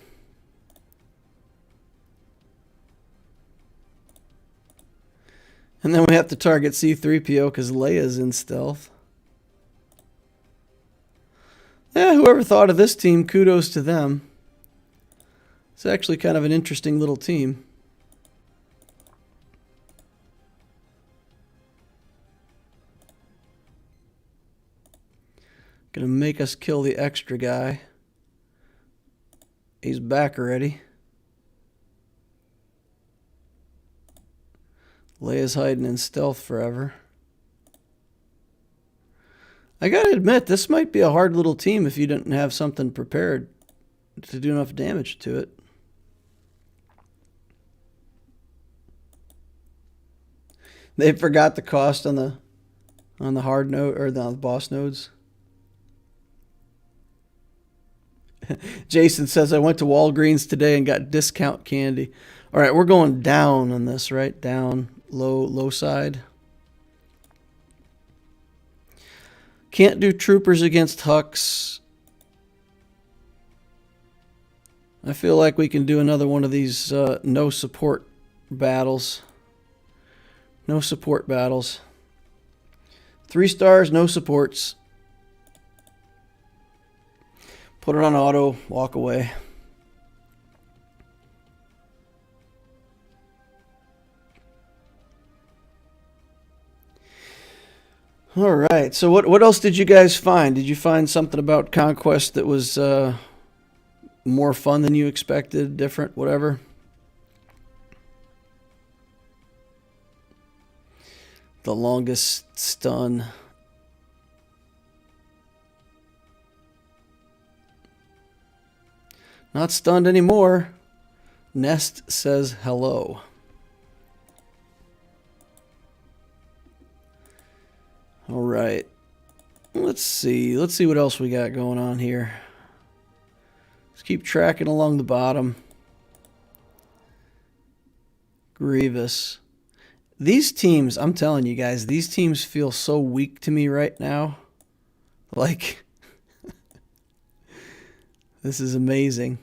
And then we have to target C-3PO because Leia's in stealth. Yeah, whoever thought of this team, kudos to them. It's actually kind of an interesting little team. Gonna make us kill the extra guy. He's back already. Leia's hiding in stealth forever. I gotta admit, this might be a hard little team if you didn't have something prepared to do enough damage to it. They forgot the cost on the hard node or the boss nodes. Jason says, I went to Walgreens today and got discount candy. All right, we're going down on this, right? Down, low side. Can't do troopers against Hux. I feel like we can do another one of these no support battles. No support battles. 3 stars, no supports. Put it on auto, walk away. All right, so what else did you guys find? Did you find something about Conquest that was more fun than you expected, different, whatever? The longest stun. Not stunned anymore. Nest says hello. All right. Let's see what else we got going on here. Let's keep tracking along the bottom. Grievous. These teams, I'm telling you guys, these teams feel so weak to me right now. Like, this is amazing.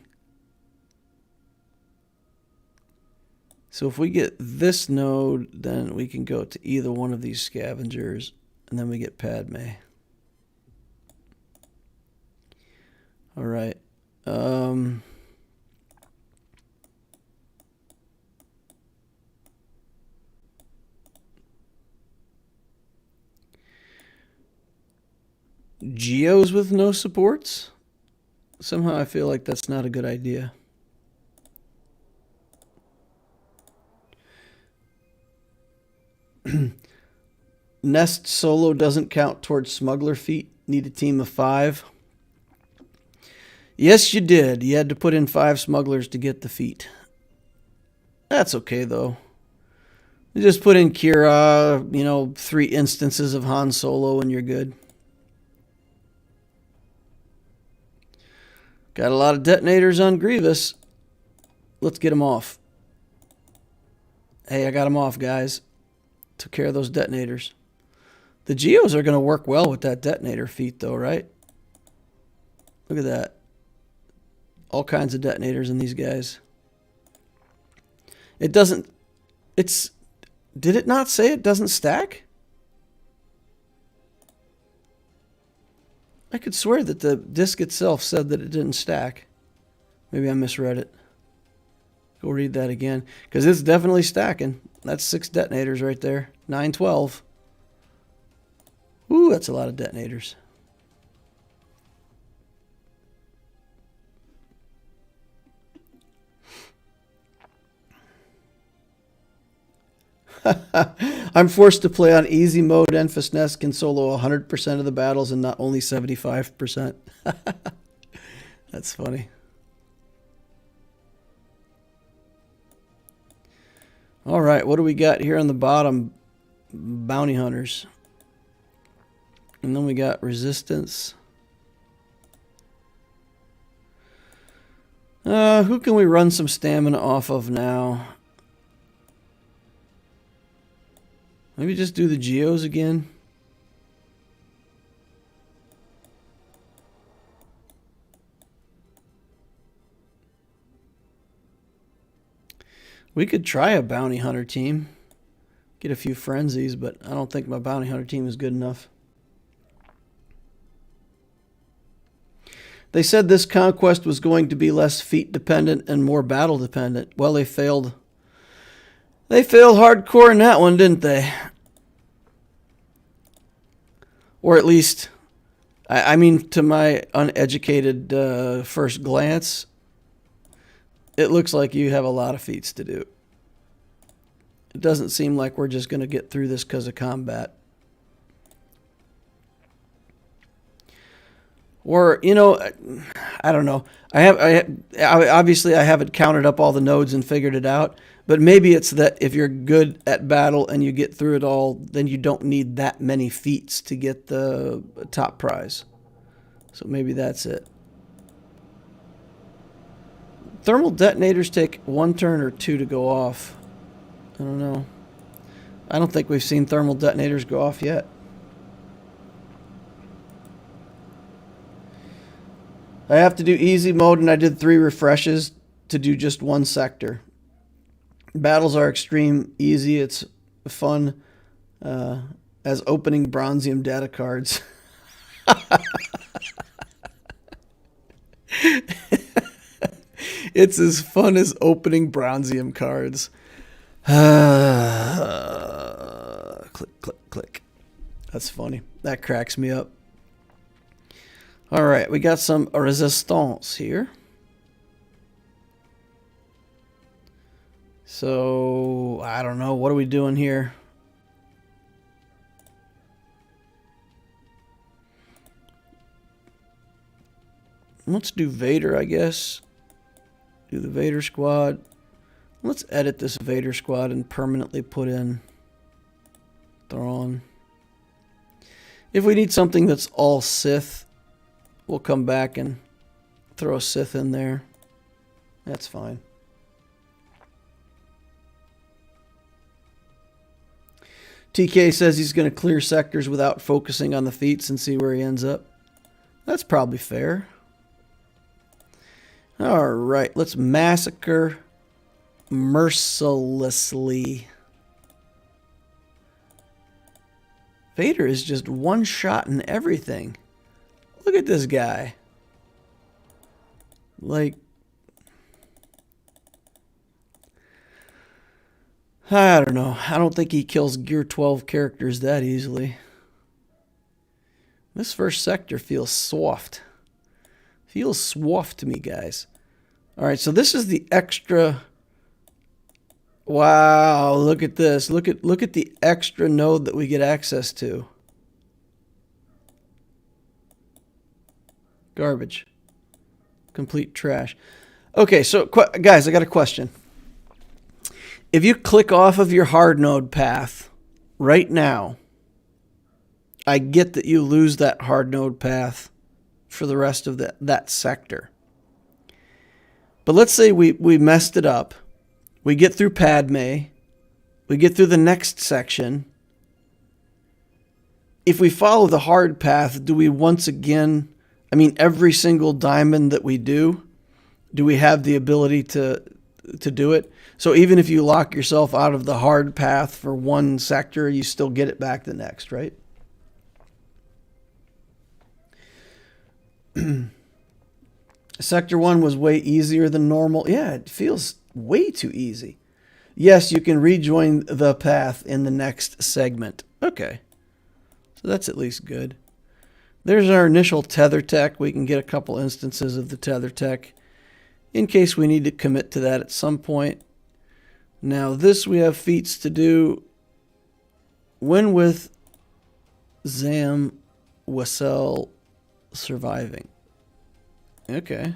So if we get this node, then we can go to either one of these scavengers, and then we get Padme. All right. Geos with no supports? Somehow I feel like that's not a good idea. Nest solo doesn't count towards smuggler feat. Need a team of 5. Yes, you did. You had to put in 5 smugglers to get the feat. That's okay, though. You just put in Kira, 3 instances of Han Solo, and you're good. Got a lot of detonators on Grievous. Let's get them off. Hey, I got them off, guys. Took care of those detonators. The Geos are going to work well with that detonator feat, though, right? Look at that. All kinds of detonators in these guys. It doesn't... Did it not say it doesn't stack? I could swear that the disc itself said that it didn't stack. Maybe I misread it. Go read that again. Because it's definitely stacking. That's 6 detonators right there. 9, 12. Ooh, that's a lot of detonators. I'm forced to play on easy mode. Enfys Nest can solo 100% of the battles and not only 75%. That's funny. All right, what do we got here on the bottom? Bounty hunters. And then we got resistance. Who can we run some stamina off of now? Maybe just do the Geos again. We could try a bounty hunter team. Get a few frenzies, but I don't think my bounty hunter team is good enough. They said this conquest was going to be less feat dependent and more battle dependent. Well, they failed. They failed hardcore in that one, didn't they? Or at least, I mean, to my uneducated first glance, it looks like you have a lot of feats to do. It doesn't seem like we're just going to get through this because of combat. Or, I don't know. Obviously I haven't counted up all the nodes and figured it out. But maybe it's that if you're good at battle and you get through it all, then you don't need that many feats to get the top prize. So maybe that's it. Thermal detonators take 1 turn or 2 to go off. I don't know. I don't think we've seen thermal detonators go off yet. I have to do easy mode, and I did 3 refreshes to do just 1 sector. Battles are extreme easy. It's fun as opening Bronzium data cards. It's as fun as opening Bronzium cards. Click, click, click. That's funny. That cracks me up. All right, we got some resistance here. So, I don't know. What are we doing here? Let's do Vader, I guess. Do the Vader squad. Let's edit this Vader squad and permanently put in Thrawn. If we need something that's all Sith, we'll come back and throw a Sith in there. That's fine. TK says he's going to clear sectors without focusing on the feats and see where he ends up. That's probably fair. All right, let's massacre mercilessly. Vader is just one shot in everything. Look at this guy. Like, I don't know. I don't think he kills Gear 12 characters that easily. This first sector feels soft. Feels soft to me, guys. All right, so this is the extra. Wow, look at this. Look at the extra node that we get access to. Garbage. Complete trash. Okay, so guys, I got a question. If you click off of your hard node path right now, I get that you lose that hard node path for the rest of that sector. But let's say we messed it up. We get through Padme. We get through the next section. If we follow the hard path, do we once again, I mean, every single diamond that we do we have the ability to do it? So even if you lock yourself out of the hard path for one sector, you still get it back the next, right? Sector 1 was way easier than normal. Yeah, it feels way too easy. Yes, you can rejoin the path in the next segment. Okay. So that's at least good. There's our initial tether tech. We can get a couple instances of the tether tech in case we need to commit to that at some point. Now this we have feats to do. When with Zam Wassel surviving. Okay.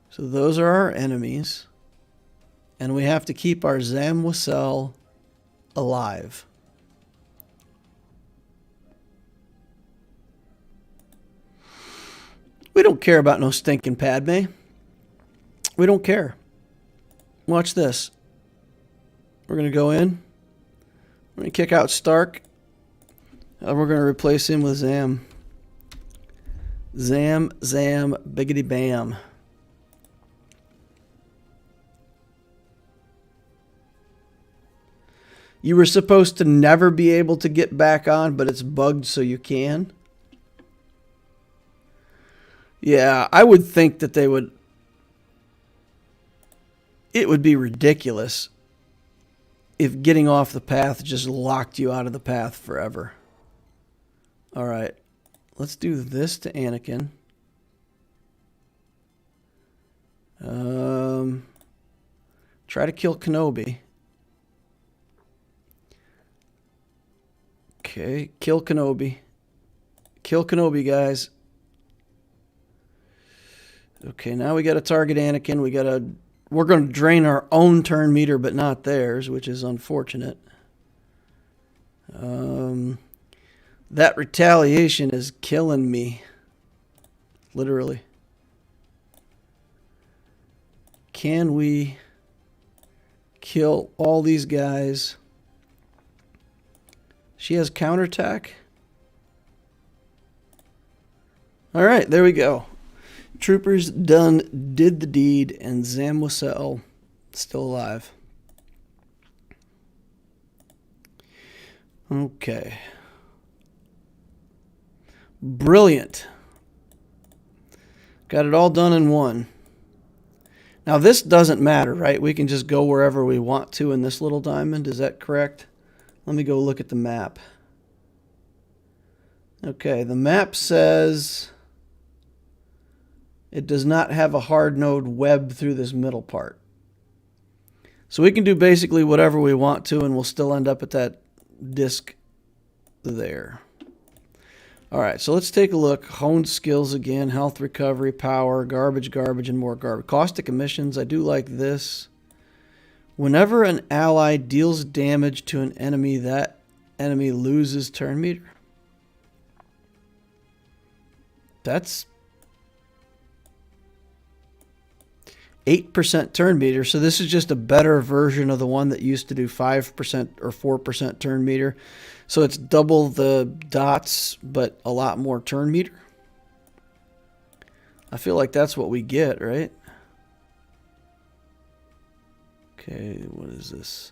So those are our enemies. And we have to keep our Zam Wassel alive. We don't care about no stinking Padme. We don't care. Watch this. We're going to go in. We're going to kick out Stark. And we're going to replace him with Zam. Zam, biggity bam. You were supposed to never be able to get back on, but it's bugged so you can. Yeah, I would think that they would. It would be ridiculous if getting off the path just locked you out of the path forever. All right. Let's do this to Anakin. Try to kill Kenobi. Okay, kill Kenobi. Kill Kenobi, guys. Okay, now we got to target Anakin. We're going to drain our own turn meter, but not theirs, which is unfortunate. That retaliation is killing me. Literally. Can we kill all these guys? She has counterattack. All right, there we go. Troopers done did the deed, and Zamwasel still alive. Okay. Brilliant. Got it all done in one. Now this doesn't matter, right? We can just go wherever we want to in this little diamond. Is that correct? Let me go look at the map. Okay, the map says it does not have a hard node web through this middle part. So we can do basically whatever we want to, and we'll still end up at that disk there. All right, so let's take a look. Honed skills again, health recovery, power, garbage, garbage, and more garbage. Caustic emissions, I do like this. Whenever an ally deals damage to an enemy, that enemy loses turn meter. That's 8% turn meter. So this is just a better version of the one that used to do 5% or 4% turn meter. So it's double the dots, but a lot more turn meter. I feel like that's what we get, right? Okay, what is this?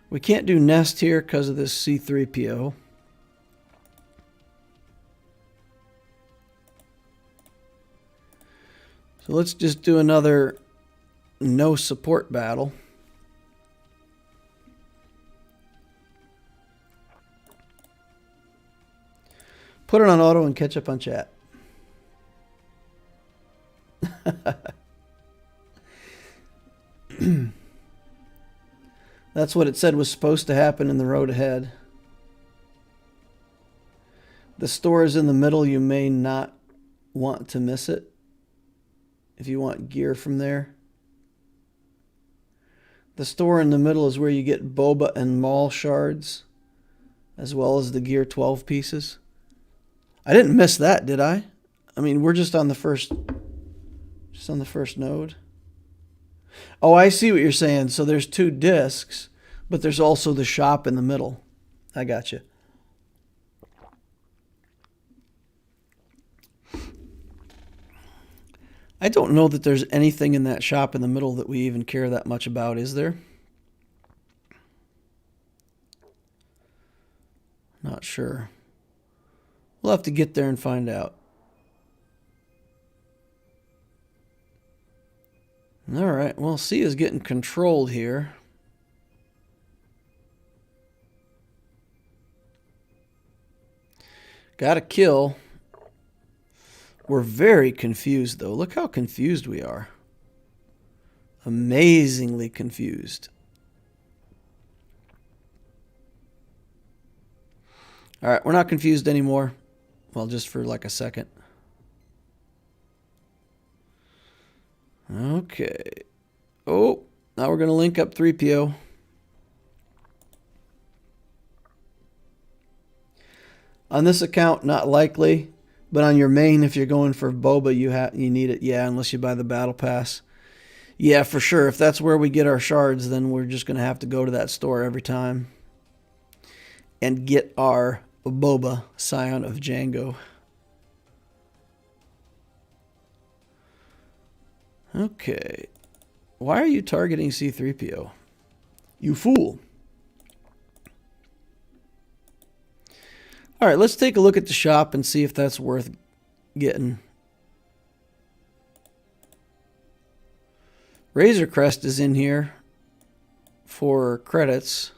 We can't do nest here because of this C3PO. So let's just do another no support battle. Put it on auto and catch up on chat. That's what it said was supposed to happen in the road ahead. The store is in the middle. You may not want to miss it if you want gear from there. The store in the middle is where you get Boba and Maul shards, as well as the Gear 12 pieces. I didn't miss that, did I? I mean, we're just on the first node. Oh, I see what you're saying. So there's two discs, but there's also the shop in the middle. I got you. I don't know that there's anything in that shop in the middle that we even care that much about, is there? Not sure. We'll have to get there and find out. All right, well, C is getting controlled here. Got a kill. We're very confused, though. Look how confused we are. Amazingly confused. All right, we're not confused anymore. Well, just for like a second. Okay. Oh, now we're going to link up 3PO. On this account, not likely. But on your main, if you're going for Boba, you need it. Yeah, unless you buy the battle pass. Yeah, for sure. If that's where we get our shards, then we're just going to have to go to that store every time and get our Boba, Scion of Jango. Okay. Why are you targeting C3PO? You fool. All right, let's take a look at the shop and see if that's worth getting. Razor Crest is in here for credits.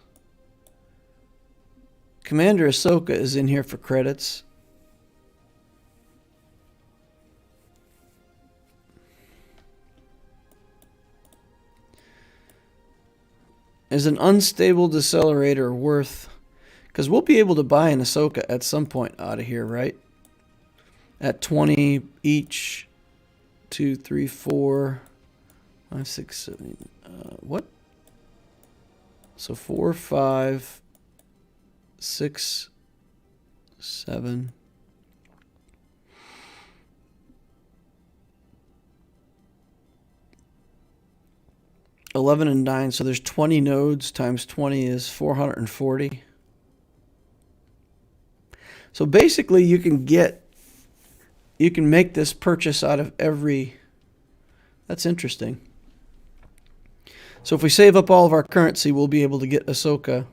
Commander Ahsoka is in here for credits. Is an unstable decelerator worth... Because we'll be able to buy an Ahsoka at some point out of here, right? At 20 each. 2, 3, 4, 5, 6, 7. What? So 4, 5, 6, 7. $11 and 9. So there's 20 nodes times 20 is 440. So basically you can get you can make this purchase out of every... That's interesting. So if we save up all of our currency, we'll be able to get Ahsoka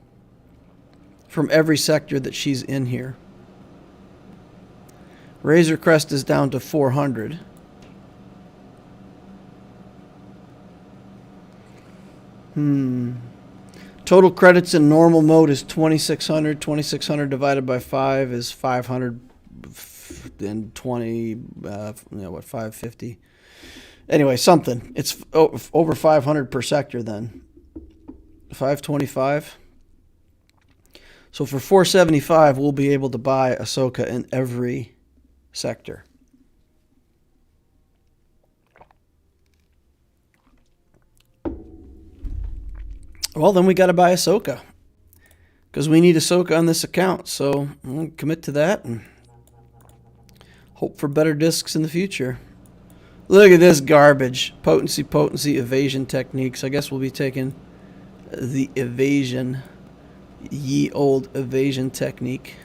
from every sector that she's in here. Razor Crest is down to 400. Total credits in normal mode is 2,600. 2,600 divided by 5 is 520. What, 550? Anyway, something. It's over 500 per sector then. 525. So for 475, we'll be able to buy Ahsoka in every sector. Well, then we got to buy Ahsoka, because we need Ahsoka on this account. So I'm going to commit to that and hope for better discs in the future. Look at this garbage. Potency, evasion techniques. I guess we'll be taking the evasion, ye old evasion technique.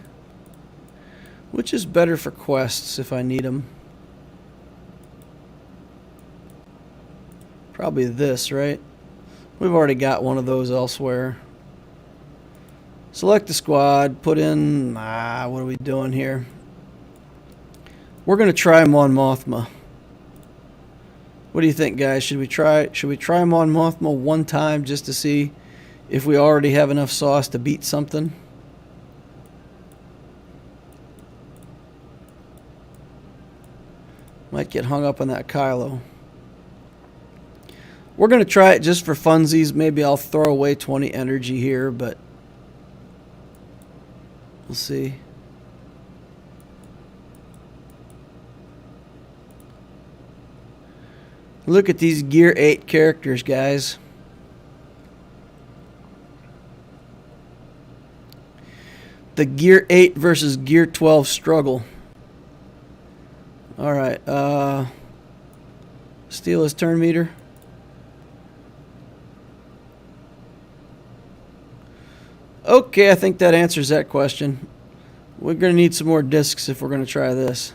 Which is better for quests if I need them? Probably this, right? We've already got one of those elsewhere. Select the squad. Put in... what are we doing here? We're going to try Mon Mothma. What do you think, guys? Should we try Mon Mothma one time just to see if we already have enough sauce to beat something? Might get hung up on that Kylo. We're going to try it just for funsies. Maybe I'll throw away 20 energy here, but we'll see. Look at these Gear 8 characters, guys. The Gear 8 versus Gear 12 struggle. Alright, steal his turn meter. Okay, I think that answers that question. We're going to need some more discs if we're going to try this.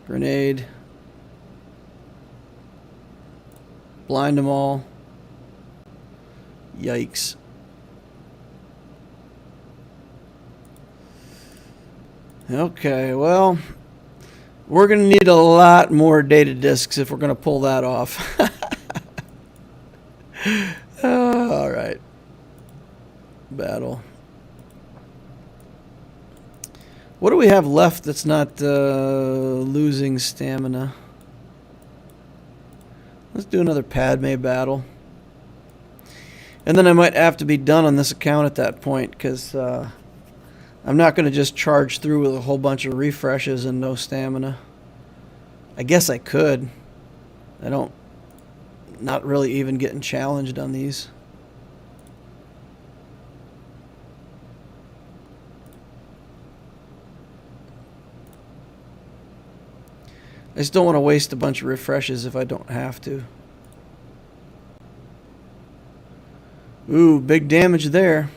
Grenade. Blind them all. Yikes. Okay, well, we're going to need a lot more data discs if we're going to pull that off. All right. Battle. What do we have left that's not losing stamina? Let's do another Padme battle. And then I might have to be done on this account at that point, because I'm not going to just charge through with a whole bunch of refreshes and no stamina. I guess I could. Not really even getting challenged on these. I just don't want to waste a bunch of refreshes if I don't have to. Ooh, big damage there.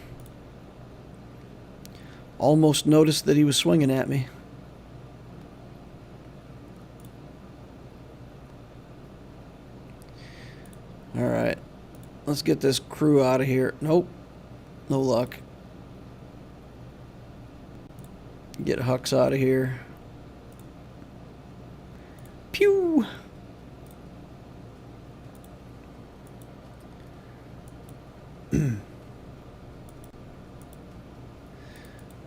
Almost noticed that he was swinging at me. Alright. Let's get this crew out of here. Nope. No luck. Get Hux out of here. Pew!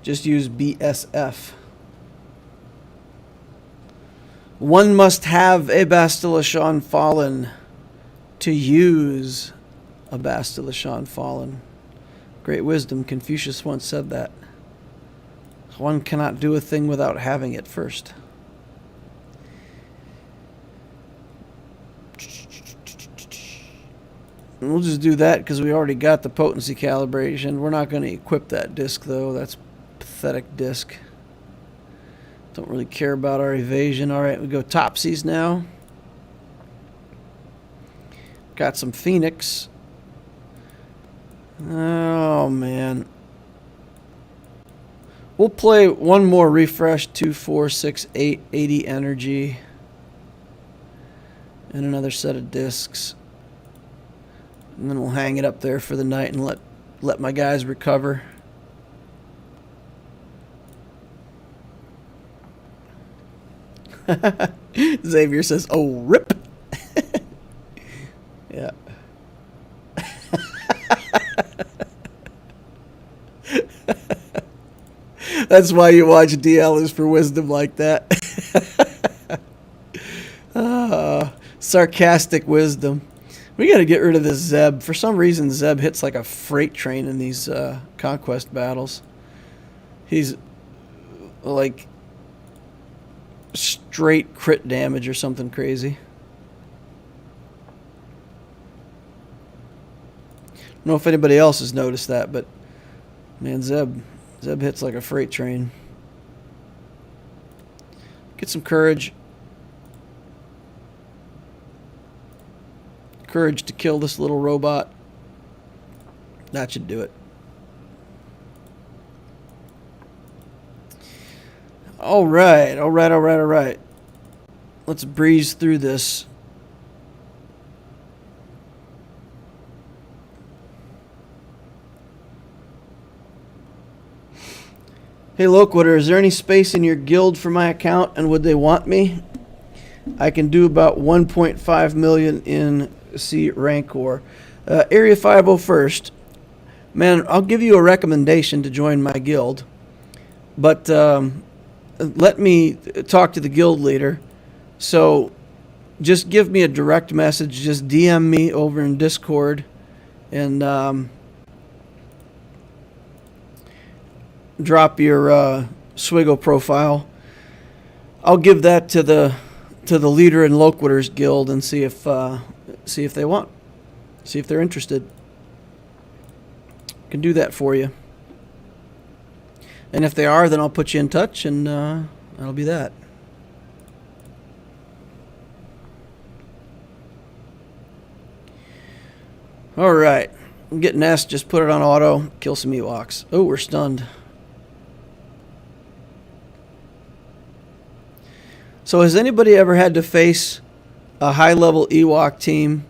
Just use BSF. One must have a Bastila Fallen to use a Bastila Fallen. Great wisdom. Confucius once said that. One cannot do a thing without having it first. And we'll just do that because we already got the potency calibration. We're not going to equip that disc, though. That's pathetic disc. Don't really care about our evasion. Alright, we go Topsies now. Got some Phoenix. Oh, man. We'll play one more refresh. 2, 4, 6, 8, 80 energy. And another set of discs. And then we'll hang it up there for the night and let my guys recover. Xavier says, "Oh, rip." Yeah. That's why you watch DL, is for wisdom like that. Sarcastic wisdom. We got to get rid of this Zeb. For some reason, Zeb hits like a freight train in these Conquest battles. He's like straight crit damage or something crazy. I don't know if anybody else has noticed that, but man, Zeb hits like a freight train. Get some courage. Courage to kill this little robot. That should do it. All right. Let's breeze through this. Hey Loquitur, is there any space in your guild for my account, and would they want me? I can do about 1.5 million in C Rancor. Area 501st. Man, I'll give you a recommendation to join my guild. But let me talk to the guild leader. So just give me a direct message. Just DM me over in Discord. And drop your Swiggle profile. I'll give that to the leader in Loquitur's guild and see if they want, see if they're interested. Can do that for you. And if they are, then I'll put you in touch, and that'll be that. All right, I'm getting asked. Just put it on auto. Kill some Ewoks. Oh, we're stunned. So has anybody ever had to face a high-level Ewok team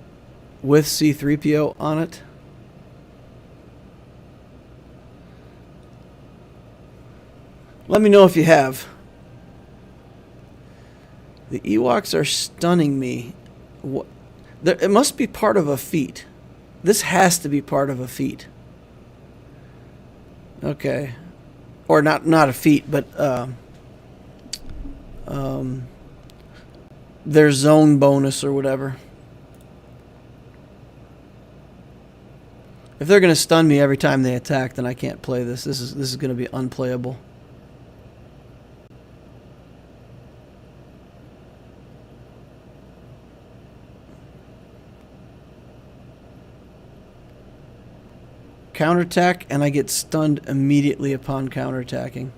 with C-3PO on it? Let me know if you have. The Ewoks are stunning me. It must be part of a feat. This has to be part of a feat. Okay. Or not a feat, but their zone bonus or whatever. If they're going to stun me every time they attack, then I can't play this. This is going to be unplayable. Counterattack, and I get stunned immediately upon counterattacking.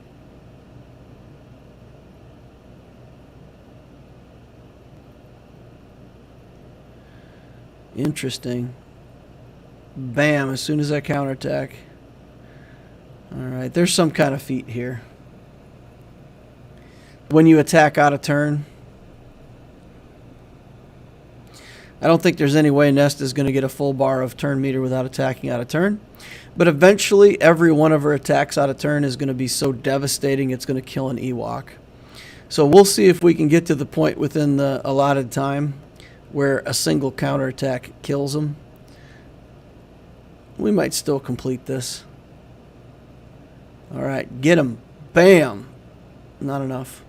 Interesting. Bam, as soon as I counterattack. Alright, there's some kind of feat here. When you attack out of turn. I don't think there's any way Nest is going to get a full bar of turn meter without attacking out of turn. But eventually, every one of her attacks out of turn is going to be so devastating it's going to kill an Ewok. So we'll see if we can get to the point within the allotted time where a single counterattack kills them. We might still complete this. Alright, get him. Bam! Not enough.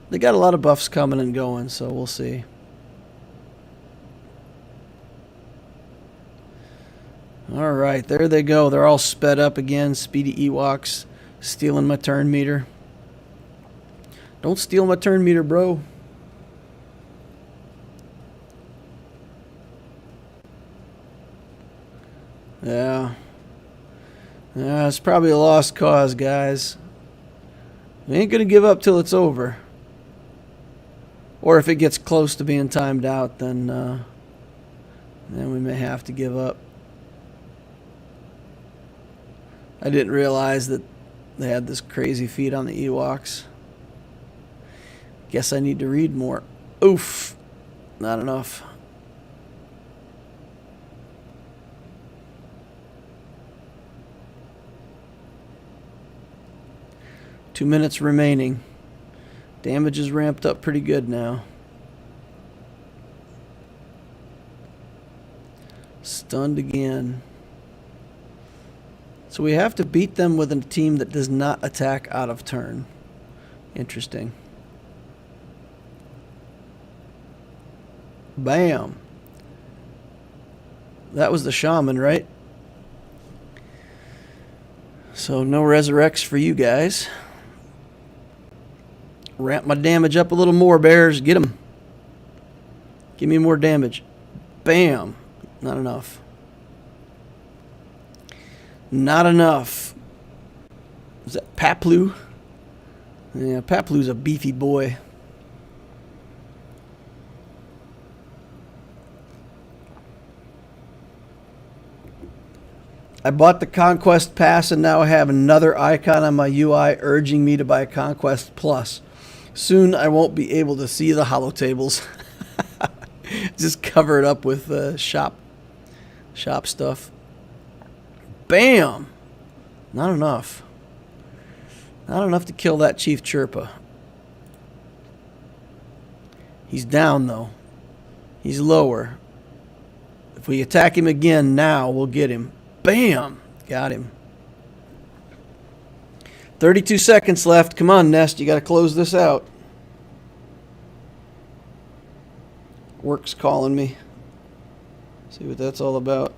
They got a lot of buffs coming and going, so we'll see. Alright, there they go. They're all sped up again. Speedy Ewoks. Stealing my turn meter. Don't steal my turn meter, bro. Yeah. Yeah, it's probably a lost cause, guys. We ain't gonna give up till it's over. Or if it gets close to being timed out, then we may have to give up. I didn't realize that they had this crazy feat on the Ewoks. Guess I need to read more. Oof. Not enough. Two minutes remaining. Damage is ramped up pretty good now. Stunned again. So we have to beat them with a team that does not attack out of turn. Interesting. Bam. That was the shaman, right? So no resurrects for you guys. Ramp my damage up a little more, bears. Get them. Give me more damage. Bam. Not enough. Not enough. Is that Paplu? Yeah, Paplu's a beefy boy. I bought the Conquest Pass and now I have another icon on my UI urging me to buy Conquest Plus. Soon I won't be able to see the holo tables. Just cover it up with shop stuff. Bam! Not enough. Not enough to kill that Chief Chirpa. He's down though. He's lower. If we attack him again now, we'll get him. Bam! Got him. 32 seconds left. Come on, Nest. You got to close this out. Work's calling me. See what that's all about.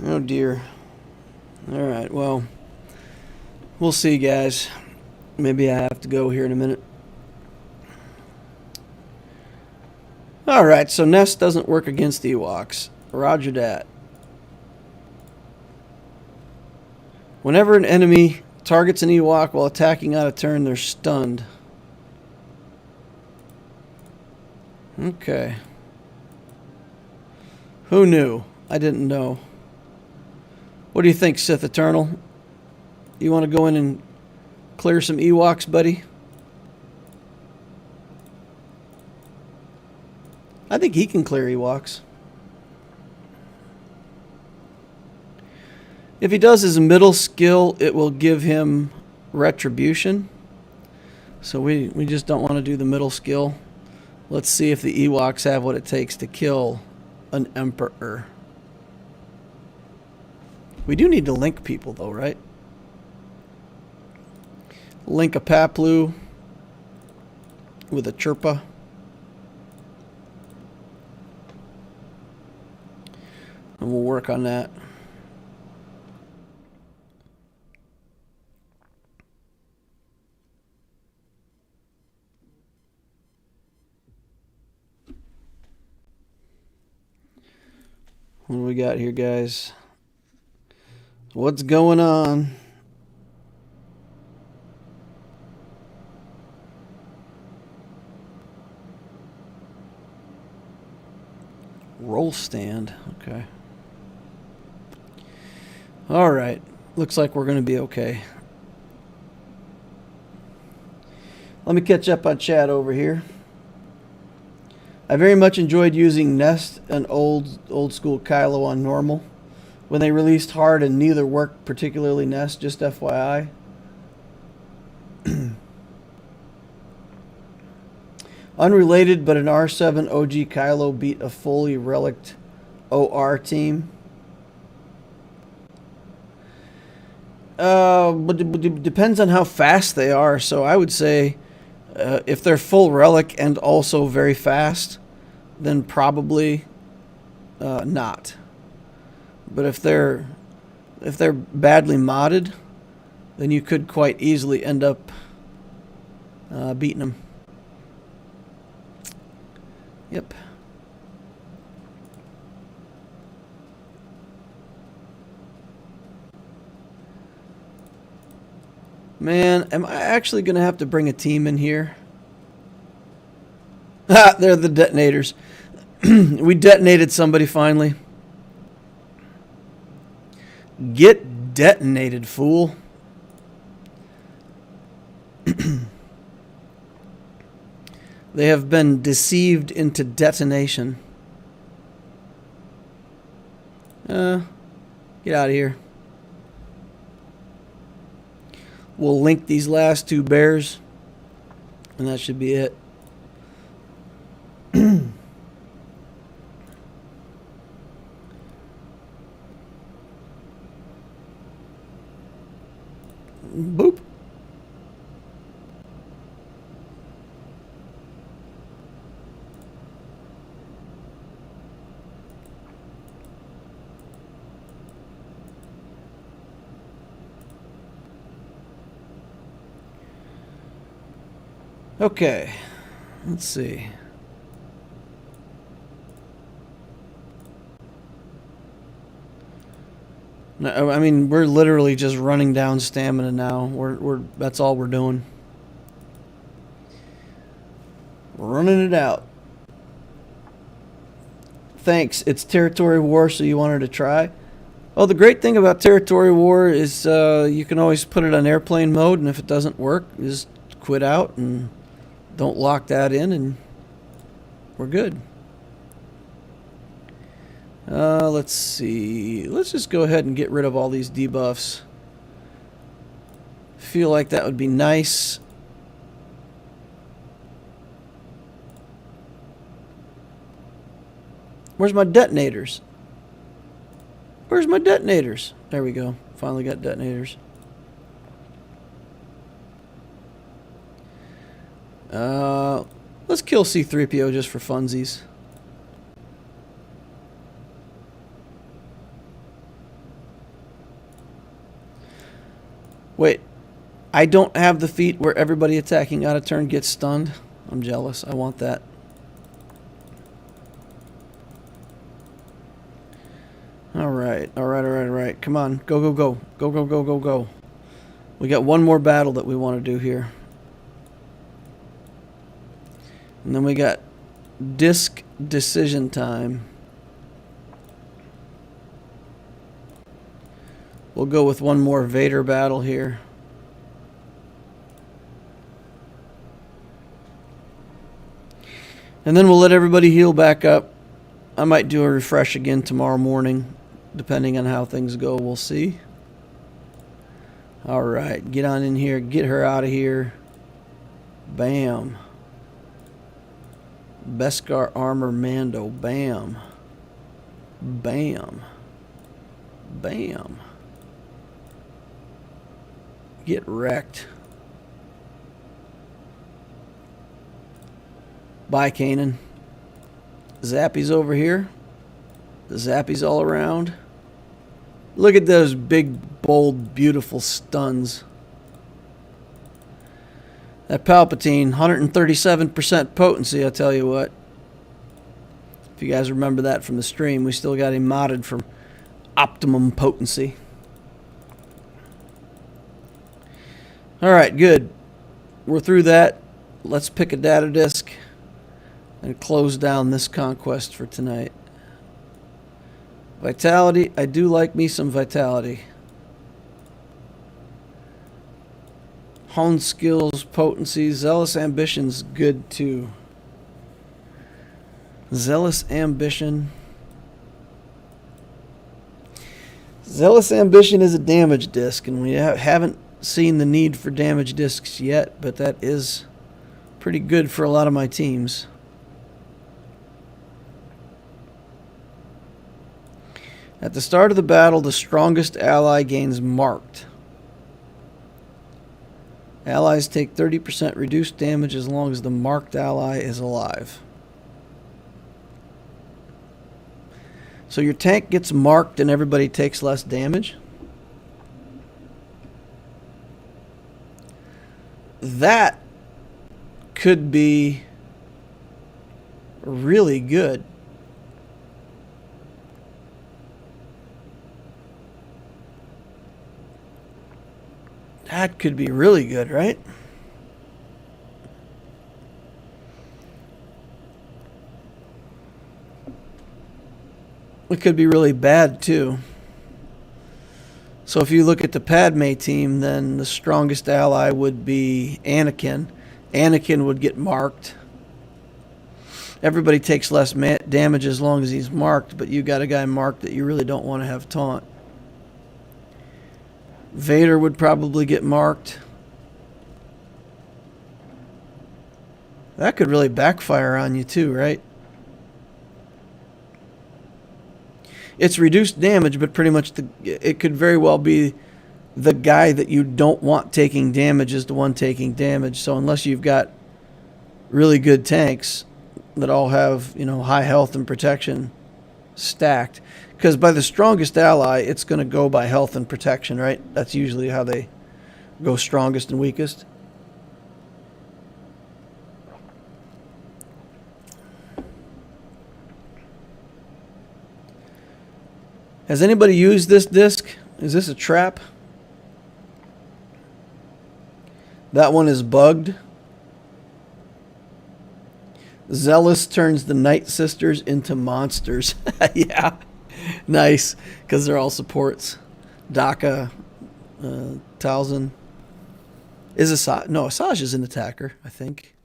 Oh dear. Alright, well, we'll see, guys. Maybe I have to go here in a minute. Alright, so Nest doesn't work against the Ewoks. Roger that. Whenever an enemy targets an Ewok while attacking out of turn, they're stunned. Okay. Who knew? I didn't know. What do you think, Sith Eternal? You want to go in and clear some Ewoks, buddy? I think he can clear Ewoks. If he does his middle skill, it will give him retribution. So we just don't want to do the middle skill. Let's see if the Ewoks have what it takes to kill an Emperor. We do need to link people, though, right? Link a Paplu with a Chirpa. And we'll work on that. What do we got here, guys? What's going on? Roll stand. Okay. All right. Looks like we're going to be okay. Let me catch up on chat over here. I very much enjoyed using Nest and old school Kylo on normal. When they released hard and neither worked particularly Nest, just FYI. Unrelated, but an R7 OG Kylo beat a fully reliced OR team. But it depends on how fast they are. So I would say if they're full relic and also very fast, then probably not. But if they're badly modded, then you could quite easily end up beating them. Yep. Man, am I actually going to have to bring a team in here? Ha! They're the detonators. We detonated somebody finally. Get detonated, fool. They have been deceived into detonation. Get out of here. We'll link these last two bears, and that should be it. Boop. Okay, let's see. No, I mean, we're literally just running down stamina now. That's all we're doing. We're running it out. Thanks. It's Territory War, so you wanted to try? Oh, the great thing about Territory War is you can always put it on airplane mode, and if it doesn't work, just quit out and don't lock that in, and we're good. Let's see. Let's just go ahead and get rid of all these debuffs. Feel like that would be nice. Where's my detonators? Where's my detonators? There we go. Finally got detonators. Let's kill C-3PO just for funsies. Wait, I don't have the feat where everybody attacking out of turn gets stunned. I'm jealous. I want that. Alright, alright. Come on. Go. Go. We got one more battle that we want to do here. And then we got disc decision time. We'll go with one more Vader battle here. And then we'll let everybody heal back up. I might do a refresh again tomorrow morning, depending on how things go. We'll see. Alright, get on in here. Get her out of here. Bam. Beskar armor Mando. Bam. Bam. Bam. Get wrecked. Bye, Kanan. Zappy's over here. The Zappy's all around. Look at those big, bold, beautiful stuns. That Palpatine, 137% potency, I tell you what. If you guys remember that from the stream, we still got him modded for optimum potency. Alright, good. We're through that. Let's pick a data disk and close down this conquest for tonight. Vitality. I do like me some vitality. Honed skills, potency, zealous ambition's good too. Zealous ambition. Zealous ambition is a damage disc, and we haven't seen the need for damage discs yet, but that is pretty good for a lot of my teams. At the start of the battle, the strongest ally gains marked. Allies take 30% reduced damage as long as the marked ally is alive. So your tank gets marked and everybody takes less damage? That could be really good. That could be really good, right? It could be really bad, too. So if you look at the Padme team, then the strongest ally would be Anakin. Anakin would get marked. Everybody takes less damage as long as he's marked, but you got a guy marked that you really don't want to have taunt. Vader would probably get marked. That could really backfire on you too, right? It's reduced damage, but pretty much it could very well be the guy that you don't want taking damage is the one taking damage. So unless you've got really good tanks that all have, high health and protection stacked, because by the strongest ally, it's going to go by health and protection, right? That's usually how they go strongest and weakest. Has anybody used this disc? Is this a trap? That one is bugged. Zealous turns the Night Sisters into monsters. Yeah, nice, because they're all supports. Daka, Talzin. Is Asajj? No, Asajj is an attacker, I think.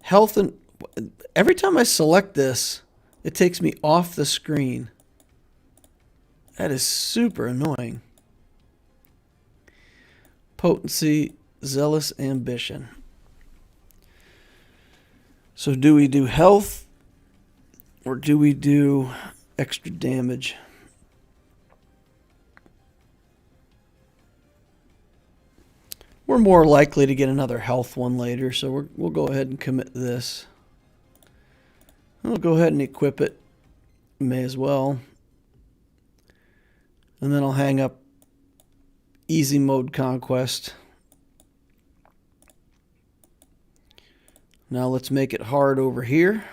Health and... Every time I select this, it takes me off the screen. That is super annoying. Potency, zealous ambition. So do we do health or do we do extra damage? We're more likely to get another health one later, so we'll go ahead and commit this. We'll go ahead and equip it. May as well. And then I'll hang up easy mode Conquest. Now let's make it hard over here.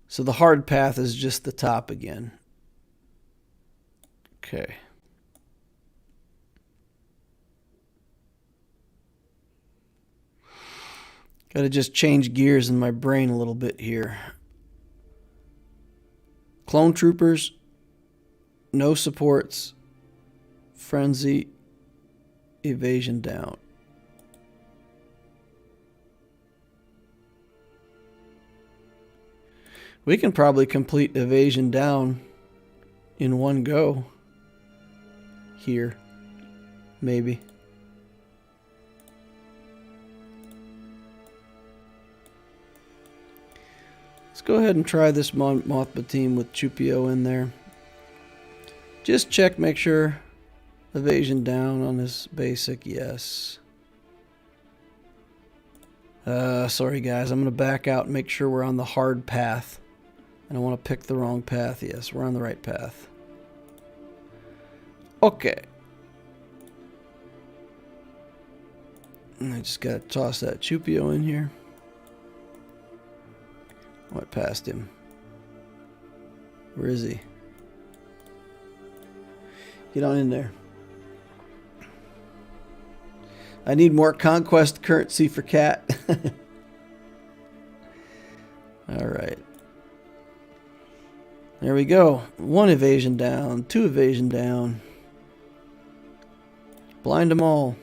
So the hard path is just the top again. Okay. Got to just change gears in my brain a little bit here. Clone troopers, no supports, frenzy, evasion down. We can probably complete evasion down in one go here, maybe. Let's go ahead and try this Mothma team with Chupio in there. Just check, make sure evasion down on this basic, yes. Sorry guys, I'm going to back out and make sure we're on the hard path. I don't want to pick the wrong path. Yes, we're on the right path. Okay. And I just got to toss that Chupio in here. What past him? Where is he? Get on in there. I need more Conquest currency for Cat. Alright. There we go. 1 evasion down. 2 evasion down. Blind them all.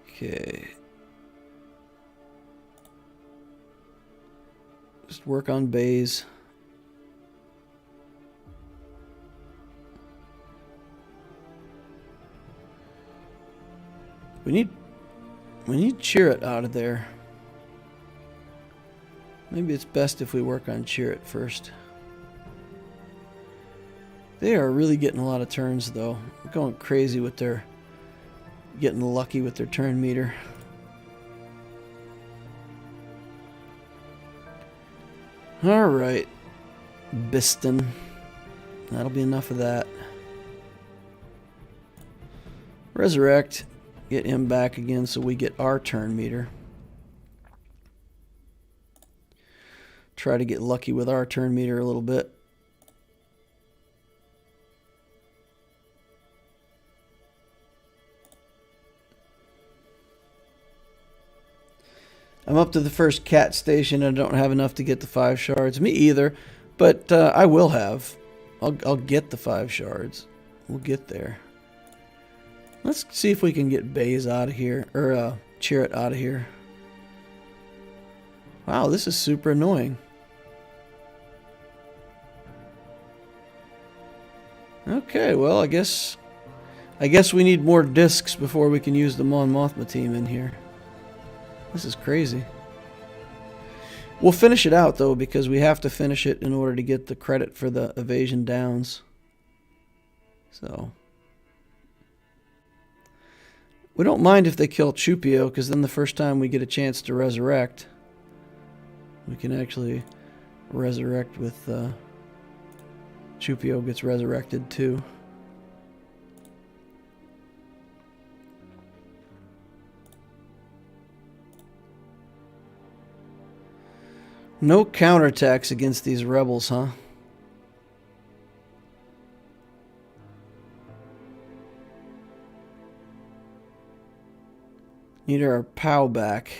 Okay. Just work on bays. We need Chirrut out of there. Maybe it's best if we work on Chirrut first. They are really getting a lot of turns though. They're going crazy with their getting lucky with their turn meter. Alright, Biston. That'll be enough of that. Resurrect. Get him back again so we get our turn meter. Try to get lucky with our turn meter a little bit. I'm up to the first cat station. I don't have enough to get the 5 shards. Me either, but I will have. I'll get the 5 shards. We'll get there. Let's see if we can get Baze out of here, or Chirrut out of here. Wow, this is super annoying. Okay, well, I guess we need more discs before we can use the Mon Mothma team in here. This is crazy. We'll finish it out, though, because we have to finish it in order to get the credit for the evasion downs. So we don't mind if they kill Chupio, because then the first time we get a chance to resurrect, we can actually resurrect with... Chupio gets resurrected, too. No counterattacks against these rebels, huh? Need our POW back.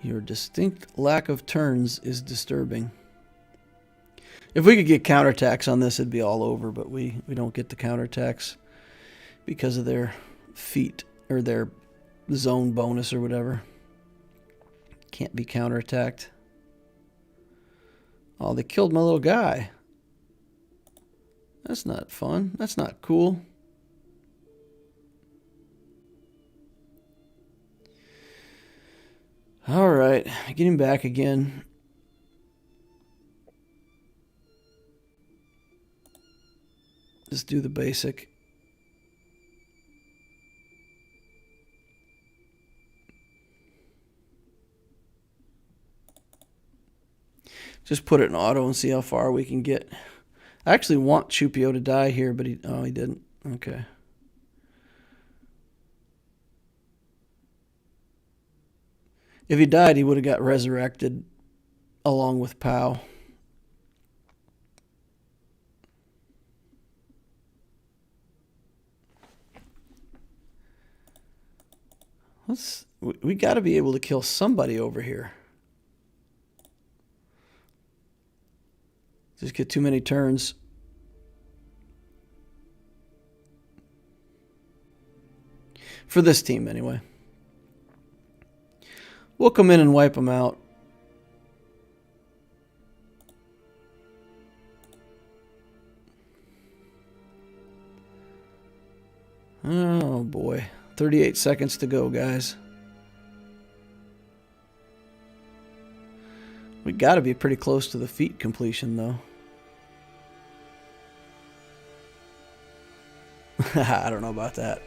Your distinct lack of turns is disturbing. If we could get counterattacks on this, it'd be all over, but we don't get the counterattacks because of their feat or their zone bonus or whatever. Can't be counterattacked. Oh, they killed my little guy. That's not fun. That's not cool. All right, get him back again. Just do the basic. Just put it in auto and see how far we can get. I actually want Chupio to die here, but he didn't. Okay. If he died, he would have got resurrected along with POW. We got to be able to kill somebody over here. Just get too many turns. For this team, anyway. We'll come in and wipe them out. Oh boy. 38 seconds to go, guys. We got to be pretty close to the feat completion, though. I don't know about that.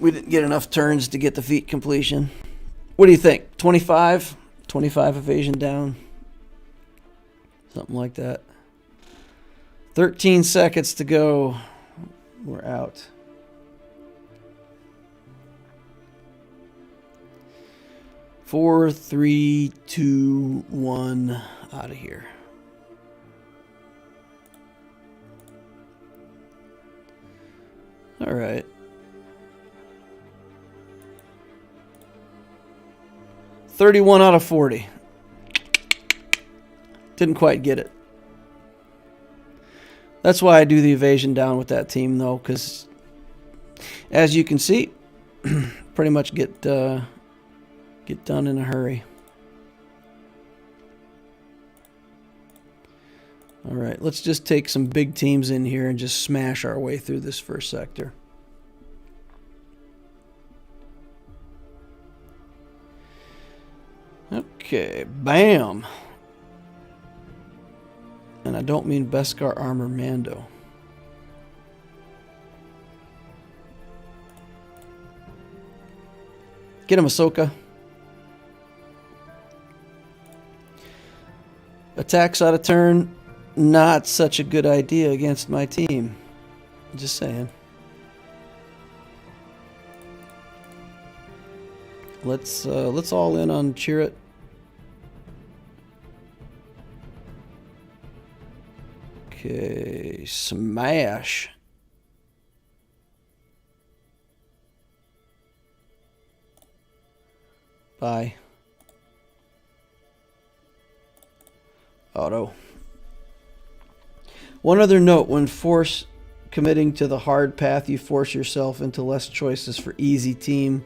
We didn't get enough turns to get the feat completion. What do you think? 25? 25 evasion down? Something like that. 13 seconds to go. We're out. Four, three, two, one. Out of here. All right. 31 out of 40. Didn't quite get it. That's why I do the evasion down with that team, though, because as you can see, pretty much get done in a hurry. All right, let's just take some big teams in here and just smash our way through this first sector. Okay, bam. And I don't mean Beskar Armor Mando. Get him, Ahsoka. Attacks out of turn, not such a good idea against my team. Just saying. Let's all in on Chirrut. Okay, smash. Bye. Auto. One other note, when committing to the hard path, you force yourself into less choices for easy team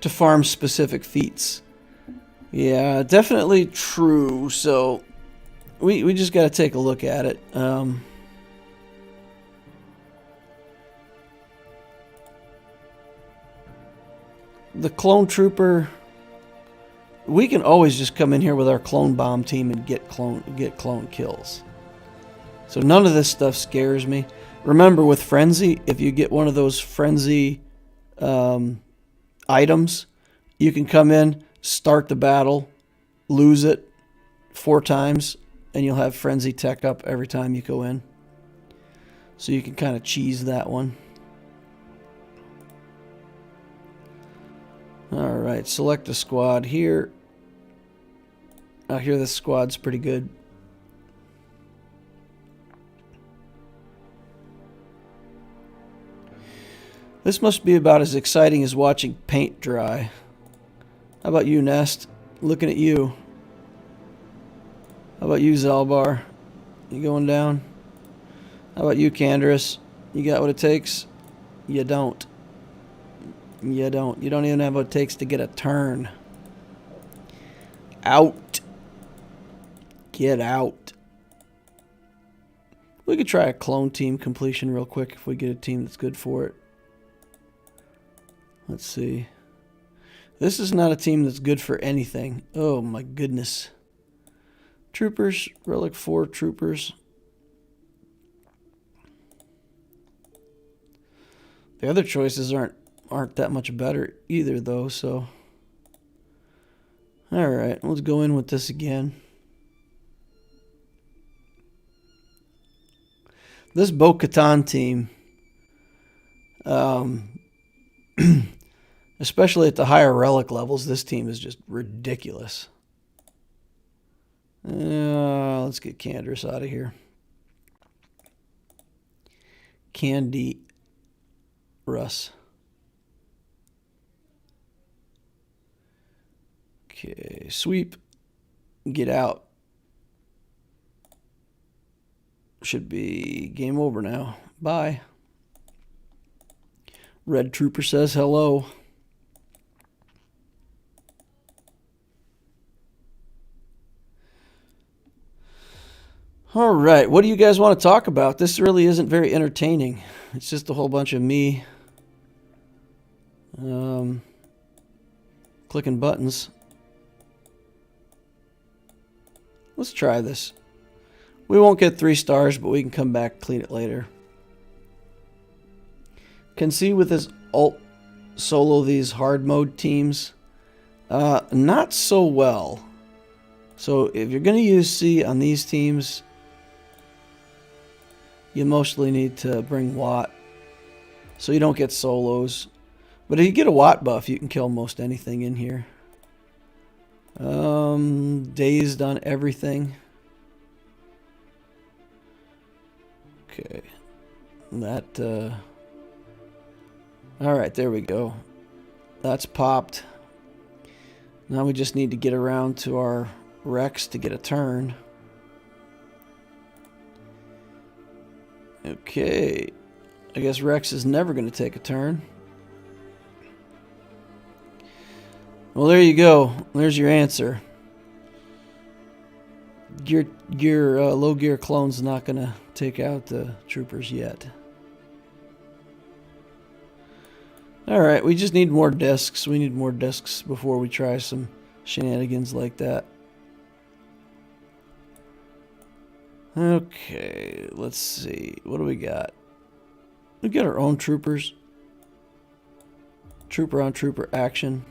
to farm specific feats. Yeah, definitely true. So we just got to take a look at it. The clone trooper, we can always just come in here with our clone bomb team and get clone kills. So none of this stuff scares me. Remember, with Frenzy, if you get one of those Frenzy items, you can come in, start the battle, lose it 4 times, and you'll have Frenzy tech up every time you go in. So you can kind of cheese that one. Alright, select a squad here. I hear this squad's pretty good. This must be about as exciting as watching paint dry. How about you, Nest? Looking at you. How about you, Zalbar? You going down? How about you, Canderous? You got what it takes? You don't. You don't. You don't even have what it takes to get a turn. Out. Get out. We could try a clone team completion real quick if we get a team that's good for it. Let's see. This is not a team that's good for anything. Oh my goodness. Troopers, Relic 4 troopers. The other choices aren't that much better either though, so. Alright, let's go in with this again. This Bo-Katan team, especially at the higher relic levels, this team is just ridiculous. Let's get Canderous out of here. Candy Russ. Okay, sweep. Get out. Should be game over now. Bye. Red Trooper says hello. All right, what do you guys want to talk about? This really isn't very entertaining. It's just a whole bunch of me clicking buttons. Let's try this. We won't get 3 stars, but we can come back, clean it later. Can see with this alt solo these hard mode teams. Not so well. So if you're going to use C on these teams, you mostly need to bring Watt, so you don't get solos. But if you get a Watt buff, you can kill most anything in here. Dazed on everything. Okay. That, alright, there we go. That's popped. Now we just need to get around to our Rex to get a turn. Okay. I guess Rex is never going to take a turn. Well, there you go. There's your answer. Your low gear clone's not going to take out the troopers yet. Alright, we just need more discs. We need more discs before we try some shenanigans like that. Okay, let's see. What do we got? We got our own troopers. Trooper on trooper action.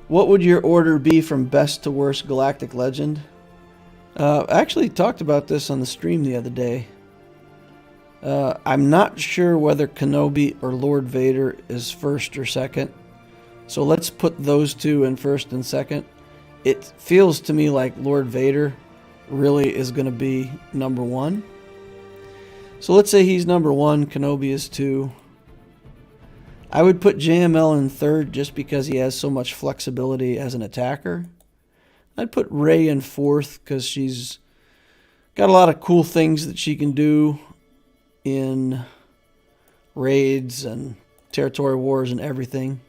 What would your order be from best to worst Galactic Legend? I actually talked about this on the stream the other day. I'm not sure whether Kenobi or Lord Vader is first or second. So let's put those two in first and second. It feels to me like Lord Vader really is going to be number one. So let's say he's number one, Kenobi is two. I would put JML in third just because he has so much flexibility as an attacker. I'd put Rey in fourth because she's got a lot of cool things that she can do in raids and territory wars and everything.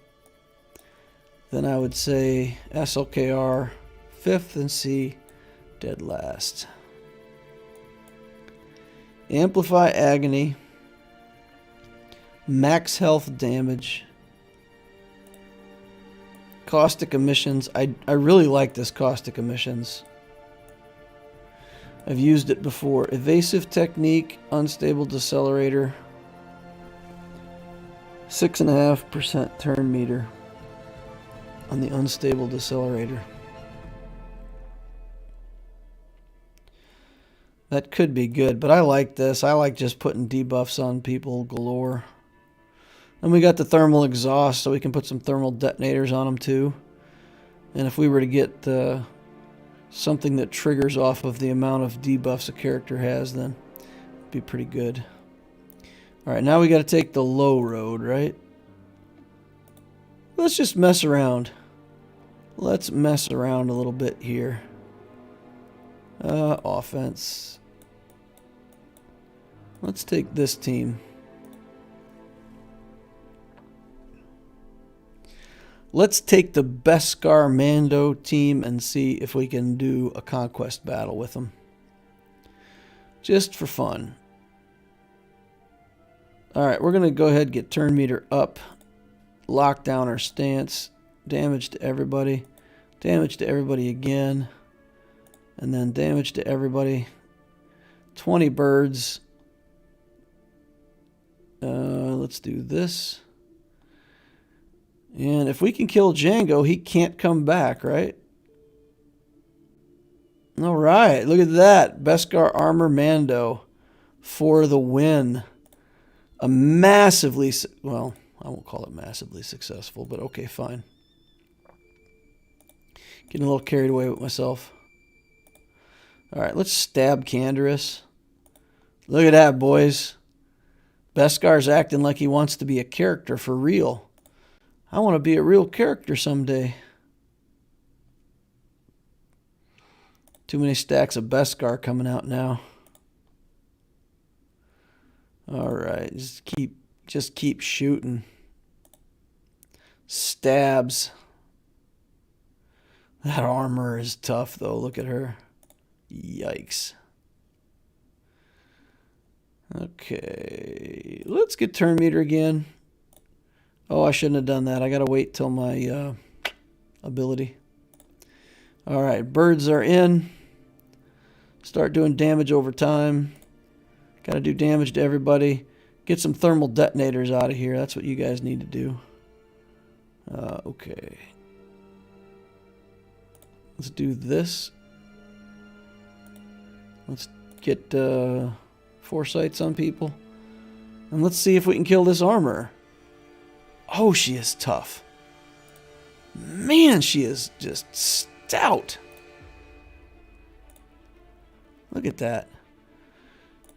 Then I would say SLKR fifth and C dead last. Amplify Agony. Max health damage. Caustic Emissions. I really like this Caustic Emissions. I've used it before. Evasive Technique. Unstable Decelerator. 6.5% turn meter on the Unstable Decelerator. That could be good, but I like this. I like just putting debuffs on people galore. And we got the thermal exhaust, so we can put some thermal detonators on them too. And if we were to get something that triggers off of the amount of debuffs a character has, then it'd be pretty good. Alright, now we got to take the low road, right? Let's just mess around. Let's mess around a little bit here. Offense. Let's take this team. Let's take the Beskar Mando team and see if we can do a conquest battle with them. Just for fun. Alright, we're going to go ahead and get turn meter up. Lock down our stance. Damage to everybody. Damage to everybody again. And then damage to everybody. 20 birds. Let's do this. And if we can kill Jango, he can't come back, right? Alright, look at that. Beskar Armor Mando for the win. A massively, well, I won't call it massively successful, but okay, fine. Getting a little carried away with myself. Alright, let's stab Canderous. Look at that, boys. Beskar's acting like he wants to be a character for real. I want to be a real character someday. Too many stacks of Beskar coming out now. Alright, just keep shooting. Stabs. That armor is tough though, look at her. Yikes. Okay, let's get turn meter again. Oh, I shouldn't have done that. I gotta wait till my ability. Alright, birds are in. Start doing damage over time. Gotta do damage to everybody. Get some thermal detonators out of here. That's what you guys need to do. Okay. Let's do this. Let's get foresights on people. And let's see if we can kill this armor. Oh, she is tough. Man, she is just stout. Look at that.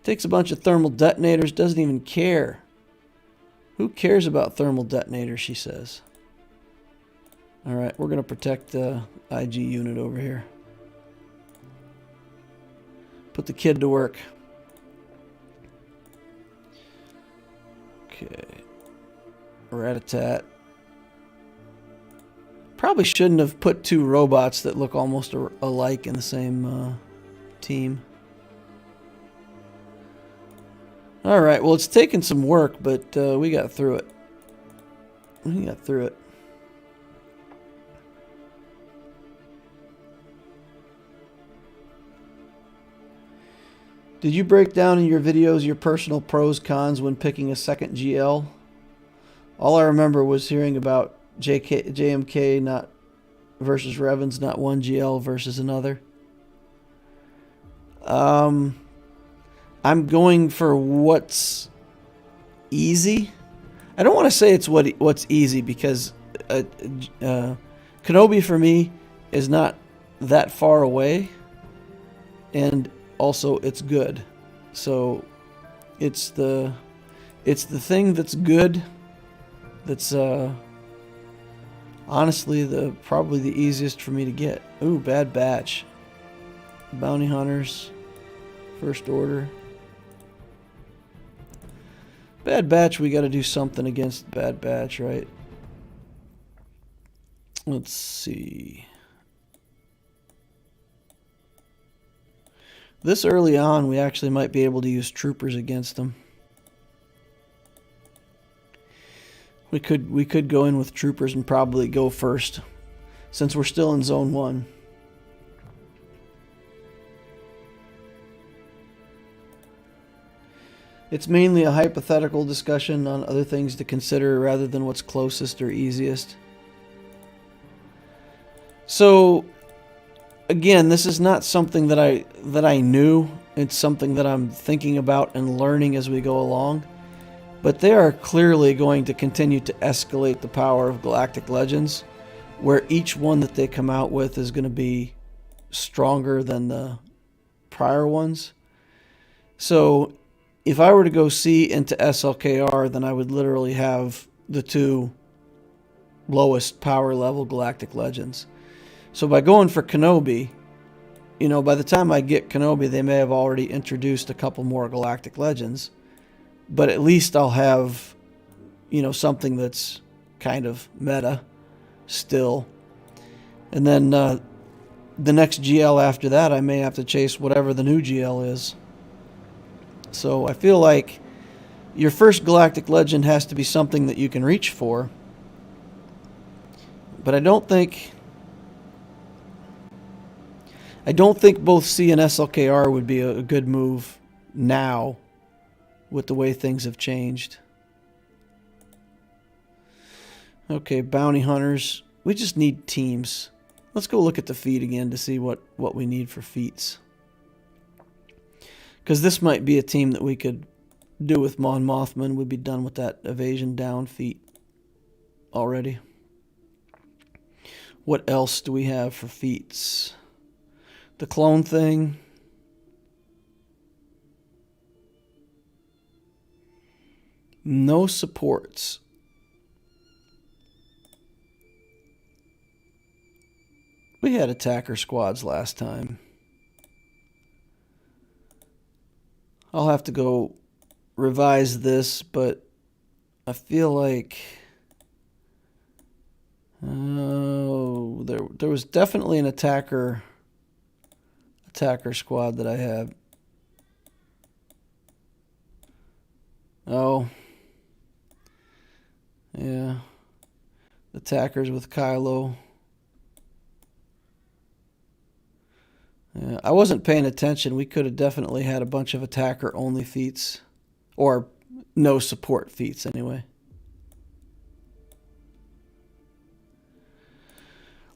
Takes a bunch of thermal detonators, doesn't even care. Who cares about thermal detonators, she says. Alright, we're going to protect the IG unit over here. Put the kid to work. Okay. Rat-a-tat. Probably shouldn't have put two robots that look almost alike in the same team. Alright, well it's taken some work, but we got through it. We got through it. Did you break down in your videos your personal pros, cons when picking a second GL? All I remember was hearing about JMK not versus Revens, not one GL versus another. I'm going for what's easy. I don't want to say it's what's easy because Kenobi for me is not that far away, and also it's good. So it's the thing that's good. That's honestly probably the easiest for me to get. Ooh, Bad Batch. Bounty Hunters. First Order. Bad Batch, we got to do something against Bad Batch, right? Let's see. This early on, we actually might be able to use troopers against them. We could go in with troopers and probably go first, since we're still in Zone 1. It's mainly a hypothetical discussion on other things to consider rather than what's closest or easiest. So, again, this is not something that I knew. It's something that I'm thinking about and learning as we go along. But they are clearly going to continue to escalate the power of Galactic Legends, where each one that they come out with is going to be stronger than the prior ones. So if I were to go C into SLKR, then I would literally have the two lowest power level Galactic Legends. So by going for Kenobi, you know, by the time I get Kenobi, they may have already introduced a couple more Galactic Legends. But at least I'll have, you know, something that's kind of meta still. And then the next GL after that, I may have to chase whatever the new GL is. So I feel like your first Galactic Legend has to be something that you can reach for. But I don't think both C and SLKR would be a good move now with the way things have changed. Okay, Bounty Hunters. We just need teams. Let's go look at the feat again to see what we need for feats. Because this might be a team that we could do with Mon Mothma. We'd be done with that Evasion down feat already. What else do we have for feats? The clone thing. No supports. We had attacker squads last time. I'll have to go revise this, but I feel like there was definitely an attacker squad that I had. Oh. Yeah. Attackers with Kylo. Yeah, I wasn't paying attention. We could have definitely had a bunch of attacker-only feats. Or no support feats, anyway.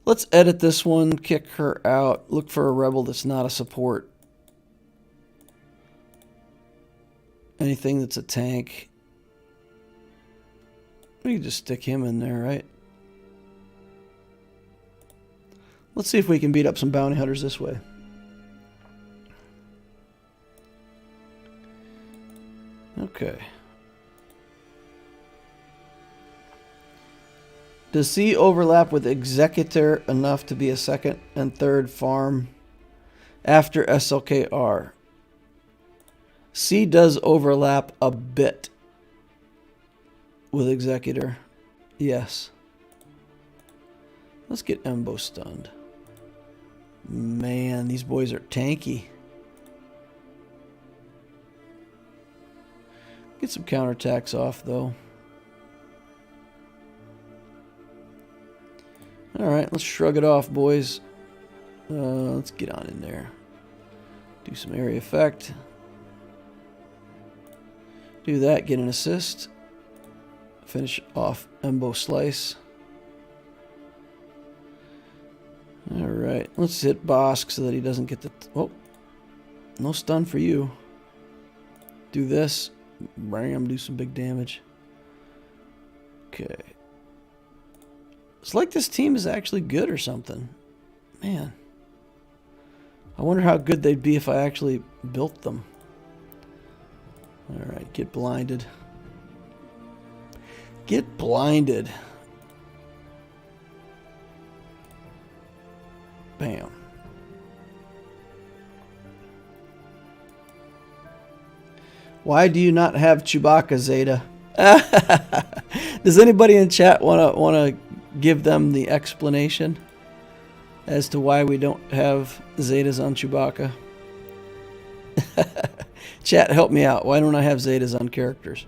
Let's edit this one, kick her out, look for a rebel that's not a support. Anything that's a tank. We can just stick him in there, right? Let's see if we can beat up some bounty hunters this way. Okay. Does C overlap with Executor enough to be a second and third farm after SLKR? C does overlap a bit with Executor. Yes. Let's get Embo stunned. Man, these boys are tanky. Get some counterattacks off, though. Alright, let's shrug it off, boys. Let's get on in there. Do some area effect. Do that, get an assist. Finish off Embo Slice. Alright, let's hit Bosk so that he doesn't get the... Oh, no stun for you. Do this. Bam, do some big damage. Okay. It's like this team is actually good or something. Man. I wonder how good they'd be if I actually built them. Alright, get blinded. Get blinded. Bam. Why do you not have Chewbacca, Zeta? Does anybody in chat wanna give them the explanation as to why we don't have Zetas on Chewbacca? Chat, help me out. Why don't I have Zetas on characters?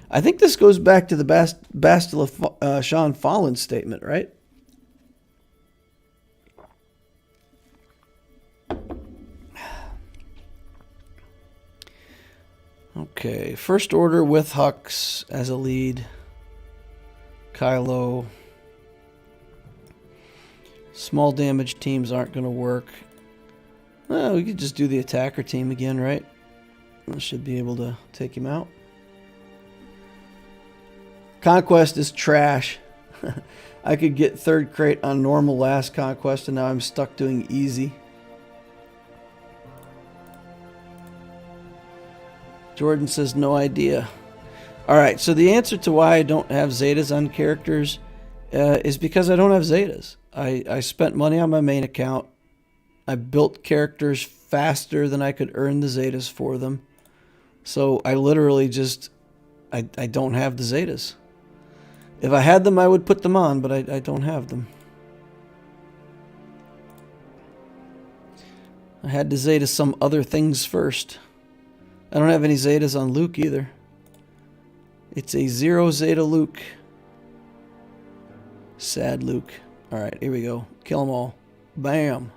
I think this goes back to the Bastila Sean Fallen statement, right? Okay, First Order with Hux as a lead. Kylo. Small damage teams aren't going to work. Well, we could just do the attacker team again, right? I should be able to take him out. Conquest is trash. I could get third crate on normal last Conquest, and now I'm stuck doing easy. Jordan says no idea. Alright, so the answer to why I don't have Zetas on characters is because I don't have Zetas. I spent money on my main account. I built characters faster than I could earn the Zetas for them. So I literally just... I don't have the Zetas. If I had them, I would put them on, but I don't have them. I had to Zeta some other things first. I don't have any Zetas on Luke either. It's a 0 Zeta Luke. Sad Luke. Alright, here we go. Kill them all. Bam.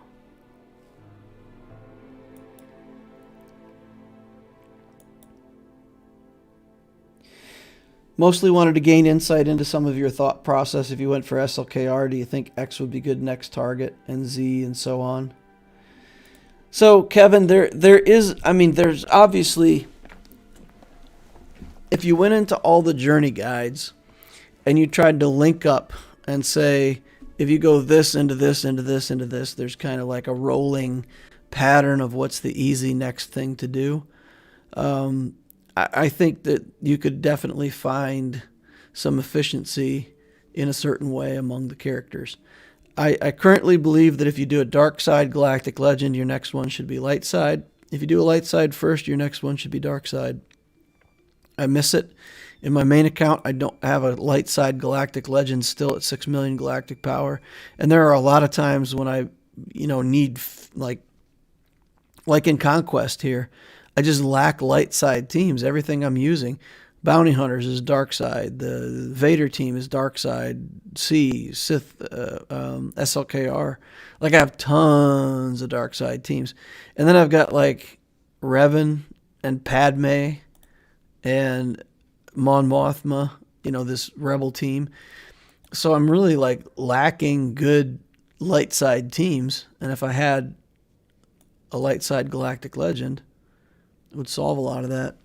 Mostly wanted to gain insight into some of your thought process. If you went for SLKR, do you think X would be good next target, and Z, and so on? So, Kevin, there is, I mean, there's obviously, if you went into all the journey guides and you tried to link up and say, if you go this into this, into this, into this, there's kind of like a rolling pattern of what's the easy next thing to do. I think that you could definitely find some efficiency in a certain way among the characters. I currently believe that if you do a dark side Galactic Legend, your next one should be light side. If you do a light side first, your next one should be dark side. I miss it. In my main account, I don't have a light side Galactic Legend still at 6 million galactic power. And there are a lot of times when I, need, like in Conquest here, I just lack light side teams. Everything I'm using, Bounty Hunters is dark side. The Vader team is dark side. Sith, SLKR. Like I have tons of dark side teams, and then I've got like Revan and Padme and Mon Mothma. This Rebel team. So I'm really like lacking good light side teams, and if I had a light side Galactic Legend, it would solve a lot of that.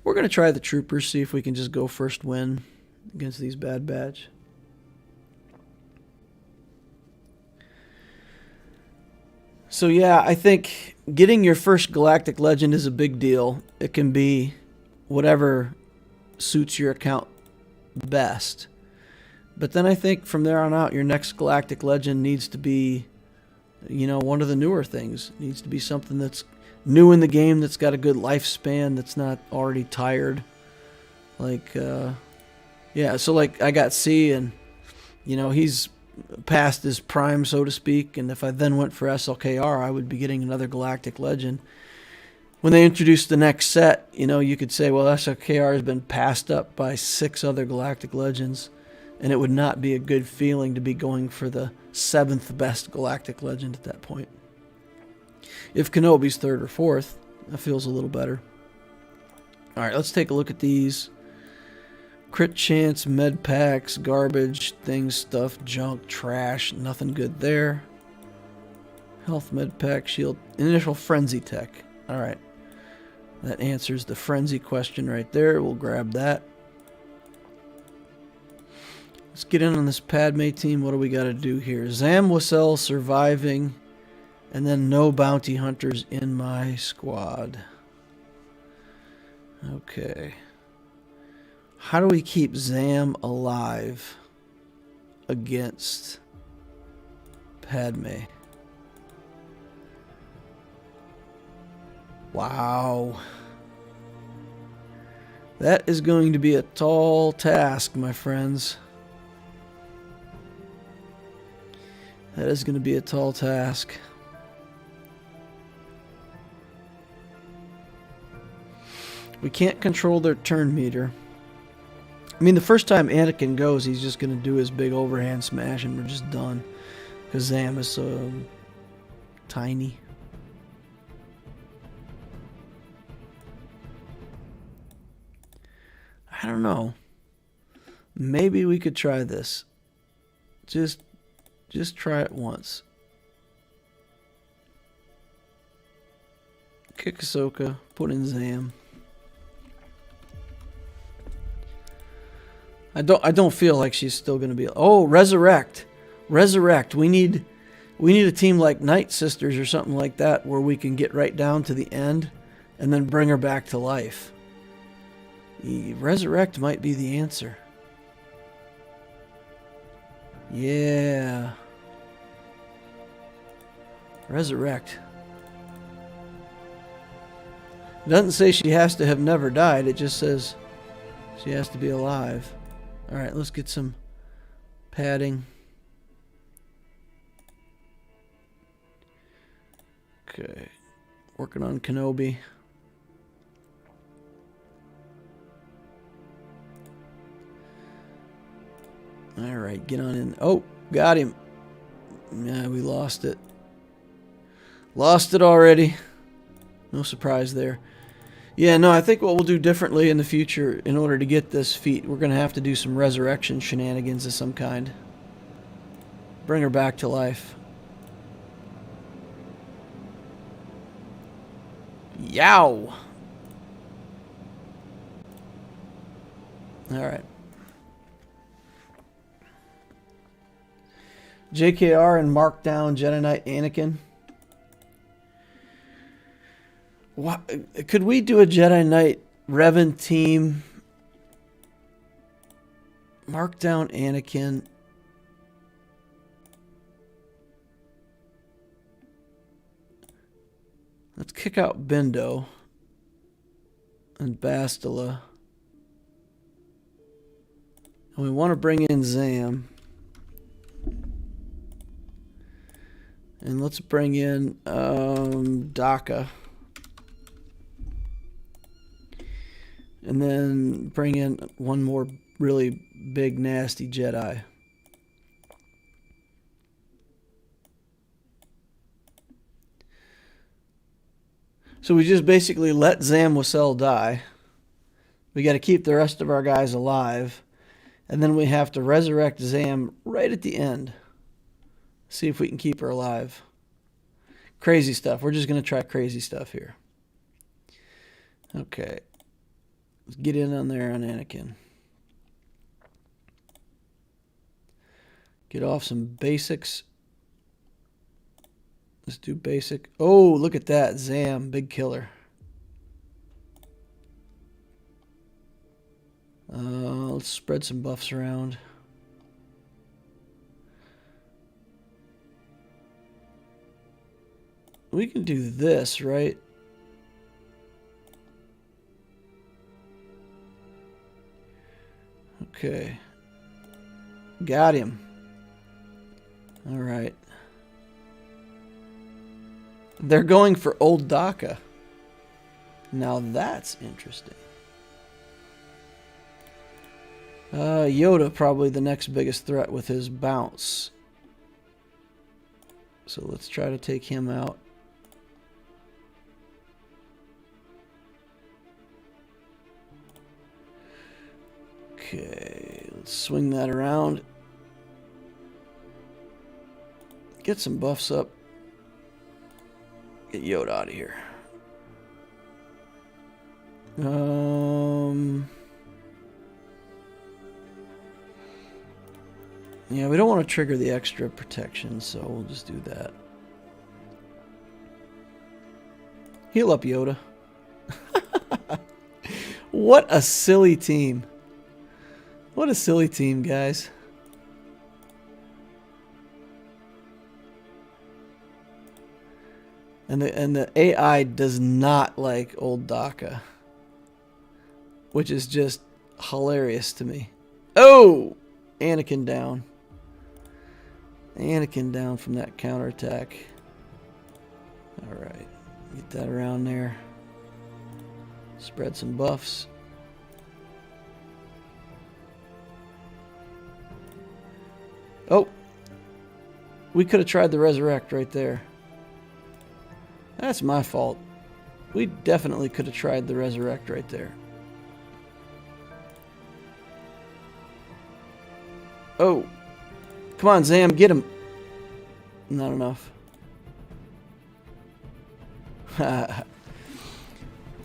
We're going to try the Troopers, see if we can just go first win against these Bad Batch. So yeah, I think getting your first Galactic Legend is a big deal. It can be whatever suits your account best. But then I think from there on out, your next Galactic Legend needs to be, one of the newer things. It needs to be something that's new in the game, that's got a good lifespan, that's not already tired. Like, so like I got C, and, he's past his prime, so to speak, and if I then went for SLKR, I would be getting another Galactic Legend. When they introduce the next set, you could say, well, SLKR has been passed up by 6 other Galactic Legends, and it would not be a good feeling to be going for the 7th best Galactic Legend at that point. If Kenobi's 3rd or 4th, that feels a little better. Alright, let's take a look at these. Crit chance, med packs, garbage, things, stuff, junk, trash, nothing good there. Health med pack, shield, initial frenzy tech. Alright. That answers the frenzy question right there. We'll grab that. Let's get in on this Padme team. What do we got to do here? Zam Wassell surviving, and then no bounty hunters in my squad. Okay. How do we keep Zam alive against Padme? Wow. That is going to be a tall task, my friends. That is going to be a tall task. We can't control their turn meter. I mean, the first time Anakin goes, he's just going to do his big overhand smash and we're just done. Because Zam is so tiny. I don't know. Maybe we could try this. Just try it once. Kick Ahsoka, put in Zam. I don't feel like she's still going to be. Oh, resurrect. Resurrect. We need a team like Night Sisters or something like that where we can get right down to the end and then bring her back to life. Resurrect might be the answer. Yeah. Resurrect. It doesn't say she has to have never died. It just says she has to be alive. Alright, let's get some padding. Okay. Working on Kenobi. Alright, get on in. Oh, got him. Yeah, we lost it. Lost it already. No surprise there. Yeah, no, I think what we'll do differently in the future in order to get this feat, we're going to have to do some resurrection shenanigans of some kind. Bring her back to life. Yow! Alright. JKR and mark down Jedi Knight Anakin. What, could we do a Jedi Knight Revan team? Mark down Anakin. Let's kick out Bendo and Bastila. And we want to bring in Zam. And let's bring in Daka. And then bring in one more really big, nasty Jedi. So we just basically let Zam Wassell die. We got to keep the rest of our guys alive. And then we have to resurrect Zam right at the end. See if we can keep her alive. Crazy stuff. We're just going to try crazy stuff here. Okay. Let's get in on there on Anakin. Get off some basics. Let's do basic. Oh, look at that. Zam, big killer. Let's spread some buffs around. We can do this, right? Okay. Got him. All right. They're going for old Daka. Now that's interesting. Yoda probably the next biggest threat with his bounce. So let's try to take him out. Okay, let's swing that around. Get some buffs up. Get Yoda out of here. Yeah, we don't want to trigger the extra protection, so we'll just do that. Heal up, Yoda. What a silly team. What a silly team, guys. And the AI does not like old Daka, which is just hilarious to me. Oh! Anakin down. Anakin down from that counterattack. Alright. Get that around there. Spread some buffs. Oh! We could have tried the resurrect right there. That's my fault. We definitely could have tried the resurrect right there. Oh. Come on, Zam, get him. Not enough.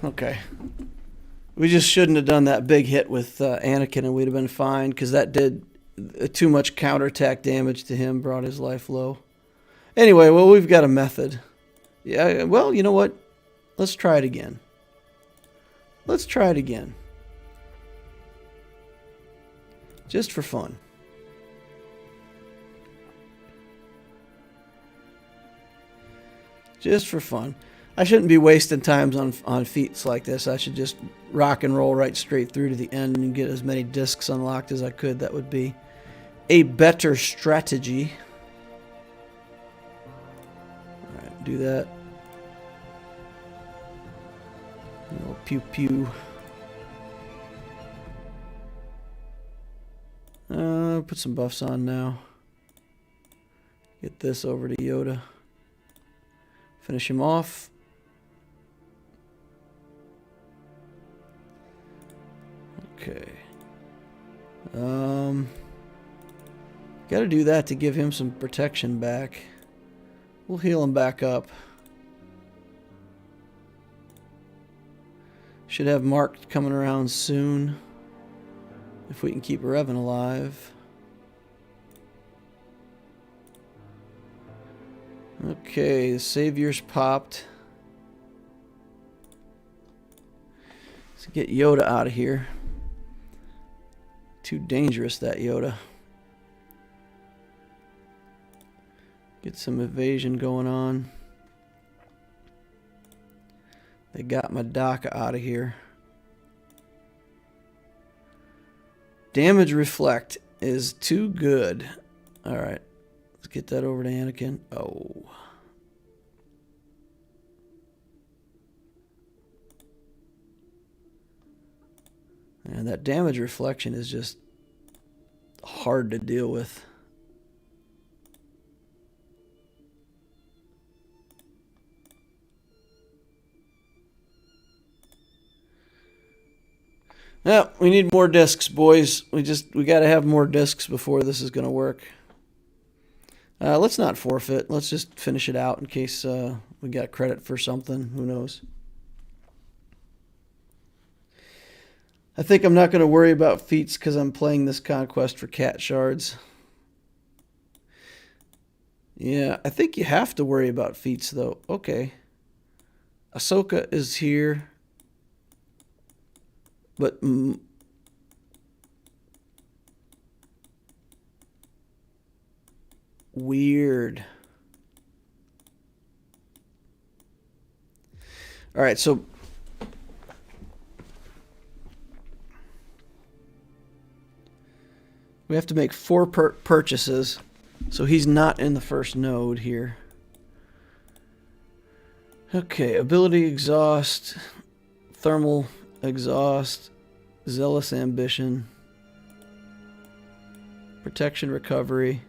Okay. We just shouldn't have done that big hit with Anakin and we'd have been fine because that did too much counterattack damage to him, brought his life low. Anyway, well, we've got a method. Yeah, well, you know what? Let's try it again. Let's try it again. Just for fun. Just for fun. I shouldn't be wasting times on feats like this. I should just rock and roll right straight through to the end and get as many discs unlocked as I could. That would be a better strategy. Alright, do that. A little pew pew. Put some buffs on now. Get this over to Yoda. Finish him off. Okay. Got to do that to give him some protection back. We'll heal him back up. Should have Mark coming around soon. If we can keep Revan alive. Okay, the Savior's popped. Let's get Yoda out of here. Too dangerous, that Yoda. Get some evasion going on. They got my Daka out of here. Damage reflect is too good. Alright. Let's get that over to Anakin. Oh. And that damage reflection is just hard to deal with. Yeah, we need more discs, boys. We got to have more discs before this is going to work. Let's not forfeit. Let's just finish it out in case we got credit for something. Who knows? I think I'm not going to worry about feats because I'm playing this Conquest for cat shards. Yeah, I think you have to worry about feats, though. Okay. Ahsoka is here. But weird. All right, so we have to make 4 purchases. So he's not in the first node here. Okay, ability exhaust, thermal exhaust, zealous ambition, protection recovery.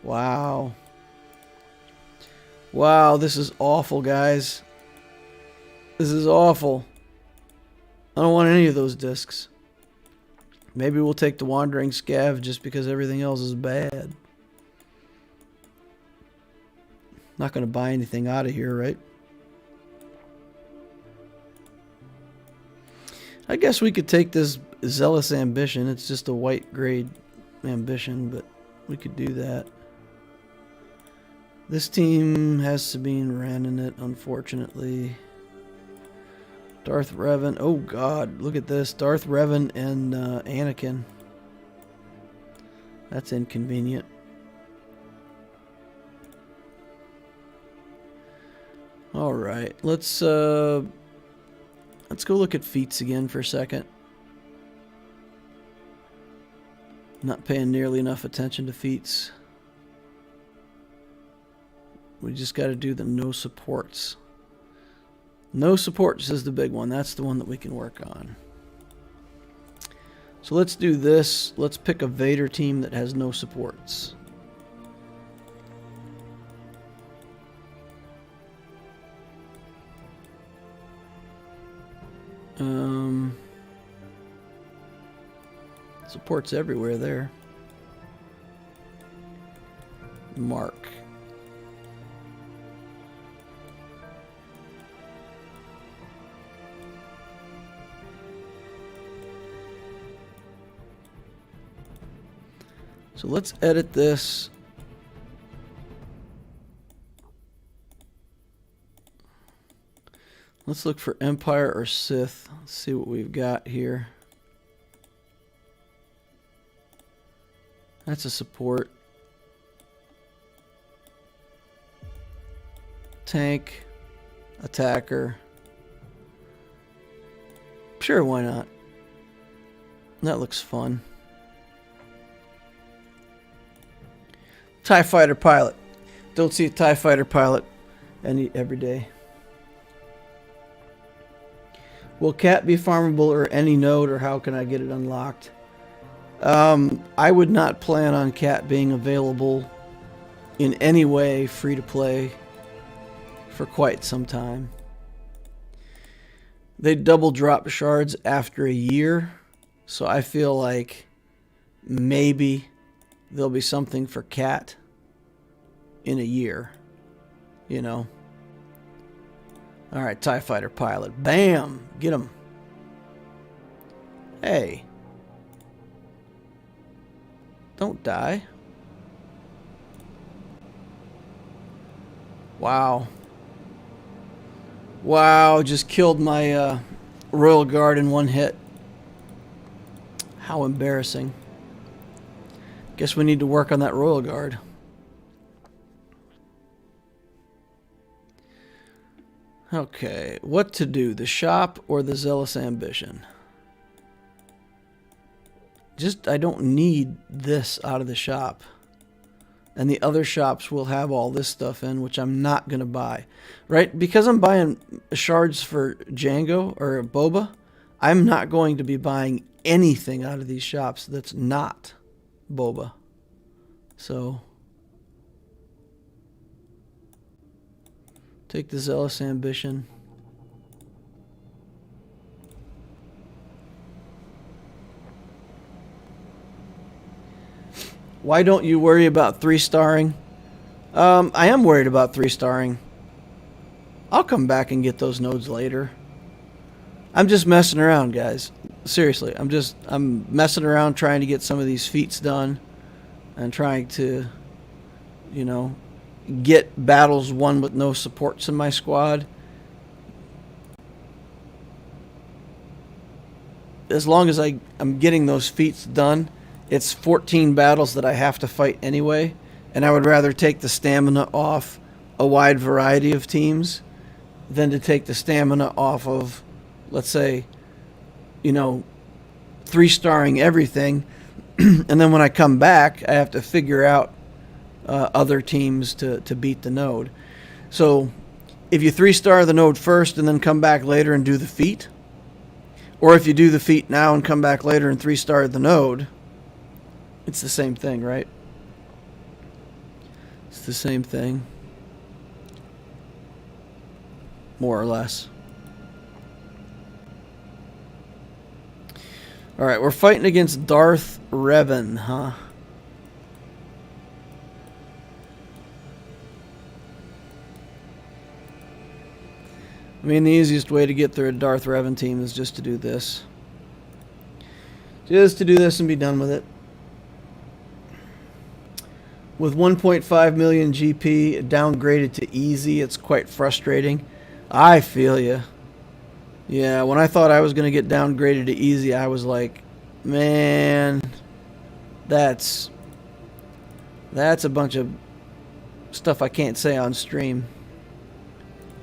Wow. Wow, this is awful, guys. This is awful. I don't want any of those discs. Maybe we'll take the Wandering Scav just because everything else is bad. Not going to buy anything out of here, right? I guess we could take this Zealous Ambition. It's just a white grade ambition, but we could do that. This team has Sabine Wren in it, unfortunately. Darth Revan. Oh, God. Look at this. Darth Revan and Anakin. That's inconvenient. All right. Let's go look at feats again for a second. Not paying nearly enough attention to feats. We just got to do the no supports. No supports is the big one. That's the one that we can work on. So let's do this. Let's pick a Vader team that has no supports. Supports everywhere there. Mark. So let's edit this. Let's look for Empire or Sith. Let's see what we've got here. That's a support. Tank. Attacker. Sure, why not? That looks fun. TIE Fighter pilot. Don't see a TIE Fighter pilot every day. Will Cat be farmable or any node, or how can I get it unlocked? I would not plan on Cat being available in any way free to play for quite some time. They double drop shards after a year, so I feel like maybe there'll be something for Cat in a year, you know. All right, TIE Fighter pilot. Bam! Get him. Hey. Don't die. Wow. Wow, just killed my Royal Guard in one hit. How embarrassing. Guess we need to work on that Royal Guard. Okay, what to do? The shop or the Zealous Ambition? I don't need this out of the shop. And the other shops will have all this stuff in, which I'm not going to buy. Right? Because I'm buying shards for Jango or Boba, I'm not going to be buying anything out of these shops that's not Boba. So, take the Zealous Ambition. Why don't you worry about 3-starring? I am worried about 3-starring. I'll come back and get those nodes later. I'm just messing around, guys. Seriously, I'm messing around trying to get some of these feats done and trying to, you know, get battles won with no supports in my squad. As long as I'm getting those feats done, it's 14 battles that I have to fight anyway, and I would rather take the stamina off a wide variety of teams than to take the stamina off of, let's say, you know, 3-starring everything, and then when I come back, I have to figure out other teams to beat the node. So if you 3-star the node first and then come back later and do the feat, or if you do the feat now and come back later and 3-star the node, it's the same thing, right? It's the same thing. More or less. Alright, we're fighting against Darth Revan, huh? I mean, the easiest way to get through a Darth Revan team is just to do this. Just to do this and be done with it. With 1.5 million GP downgraded to easy, it's quite frustrating. I feel ya. Yeah, when I thought I was going to get downgraded to easy, I was like, man, that's a bunch of stuff I can't say on stream.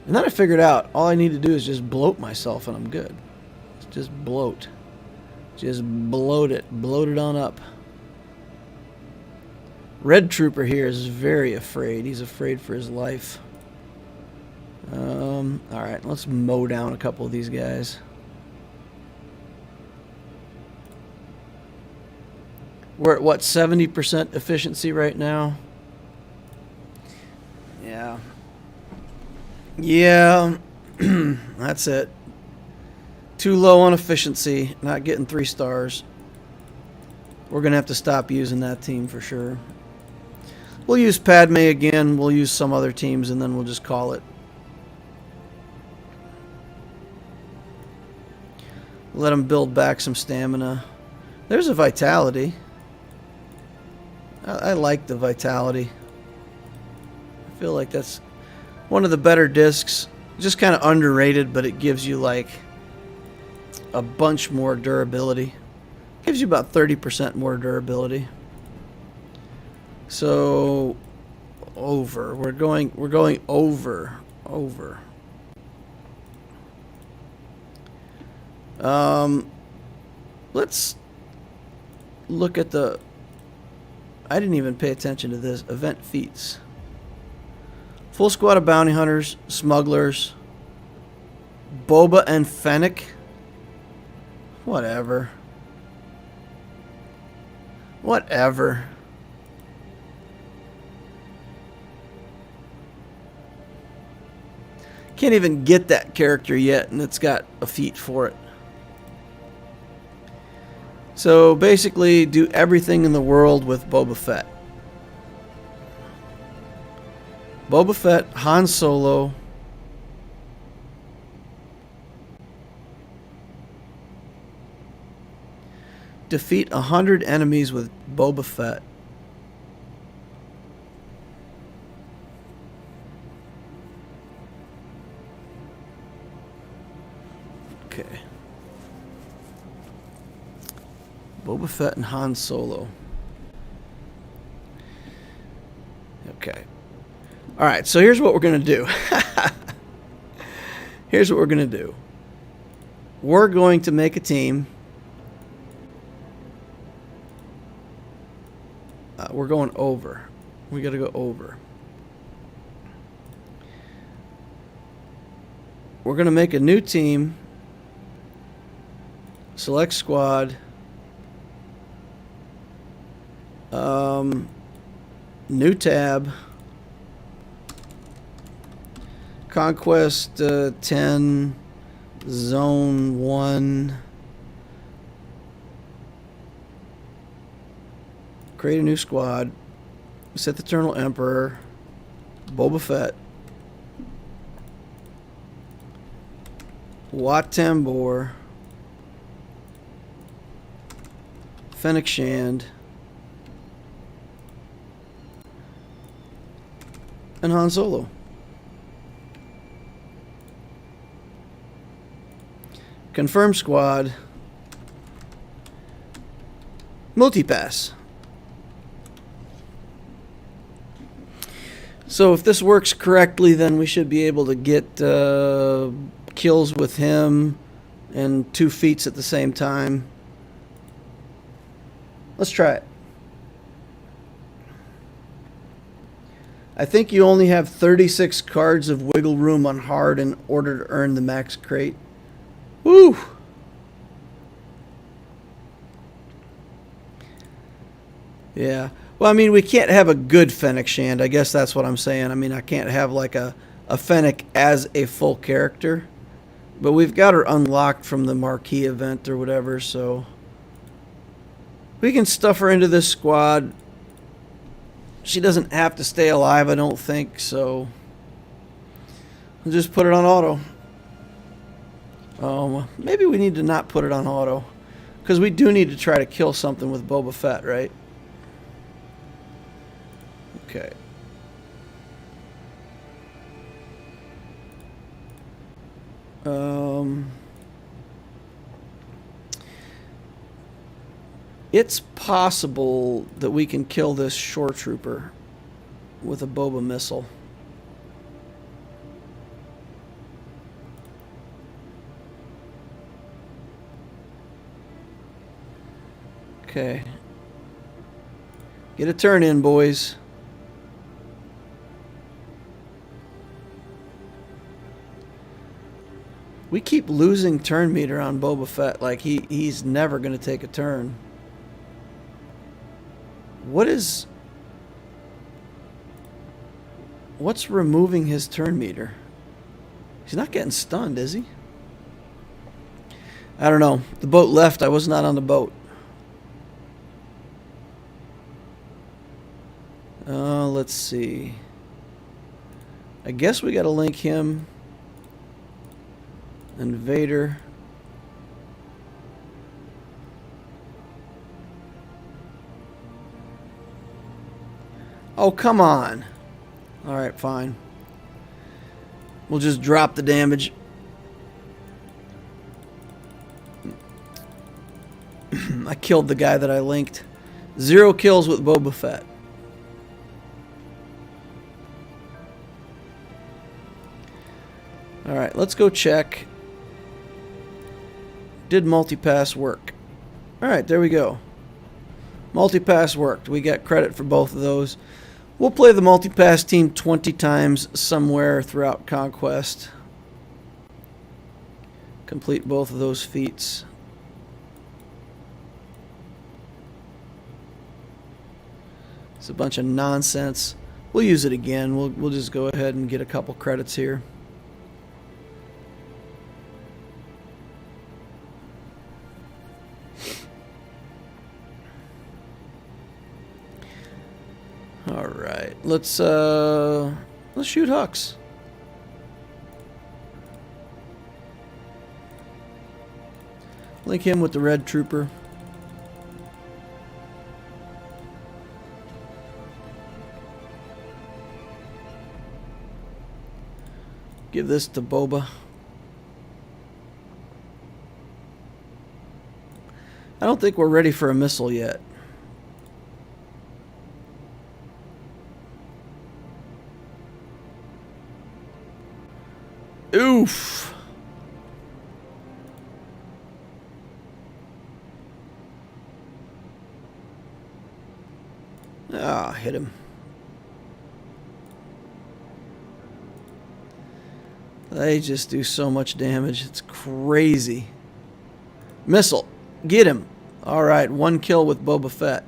And then I figured out all I need to do is just bloat myself and I'm good. Just bloat. Just bloat it. Bloat it on up. Red Trooper here is very afraid. He's afraid for his life. Alright, let's mow down a couple of these guys. We're at what, 70% efficiency right now? Yeah. Yeah, that's it. Too low on efficiency, not getting 3 stars. We're going to have to stop using that team for sure. We'll use Padme again, we'll use some other teams, and then we'll just call it. Let them build back some stamina. There's a vitality. I like the vitality. I feel like that's one of the better discs. Just kind of underrated, but it gives you like a bunch more durability. Gives you about 30% more durability. So over. We're going over. Let's look at the... I didn't even pay attention to this. Event feats. Full squad of bounty hunters, smugglers, Boba and Fennec. Whatever. Whatever. Can't even get that character yet, and it's got a feat for it. So basically, do everything in the world with Boba Fett. Boba Fett, Han Solo, defeat 100 enemies with Boba Fett. Okay. Boba Fett and Han Solo. Okay. Alright, so here's what we're going to do. Here's what we're going to do. We're going to make a team. We're going over. We got to go over. We're going to make a new team. Select squad. New tab. Conquest 10. Zone 1. Create a new squad. Sith Eternal Emperor. Boba Fett. Wat Tambor. Fennec Shand. And Han Solo. Confirm squad. Multipass. So if this works correctly, then we should be able to get kills with him and 2 feats at the same time. Let's try it. I think you only have 36 cards of wiggle room on hard in order to earn the max crate. Woo! Yeah. Well, I mean, we can't have a good Fennec Shand. I guess that's what I'm saying. I mean, I can't have like a Fennec as a full character. But we've got her unlocked from the marquee event or whatever, so we can stuff her into this squad. She doesn't have to stay alive, I don't think, so we'll just put it on auto. Maybe we need to not put it on auto. Because we do need to try to kill something with Boba Fett, right? Okay. It's possible that we can kill this shore trooper with a Boba missile. Okay. Get a turn in, boys. We keep losing turn meter on Boba Fett. Like, he's never going to take a turn. What's removing his turn meter? He's not getting stunned, is he? I don't know. The boat left. I was not on the boat. Let's see. I guess we got to link him and Vader. Oh, come on. Alright, fine. We'll just drop the damage. I killed the guy that I linked. 0 kills with Boba Fett. Alright, let's go check. Did multipass work? Alright, there we go. Multipass worked. We got credit for both of those. We'll play the multipass team 20 times somewhere throughout Conquest. Complete both of those feats. It's a bunch of nonsense. We'll use it again. We'll just go ahead and get a couple credits here. All right, let's shoot Hux. Link him with the red trooper. Give this to Boba. I don't think we're ready for a missile yet. Oof. Ah, hit him. They just do so much damage. It's crazy. Missile. Get him. Alright, 1 kill with Boba Fett.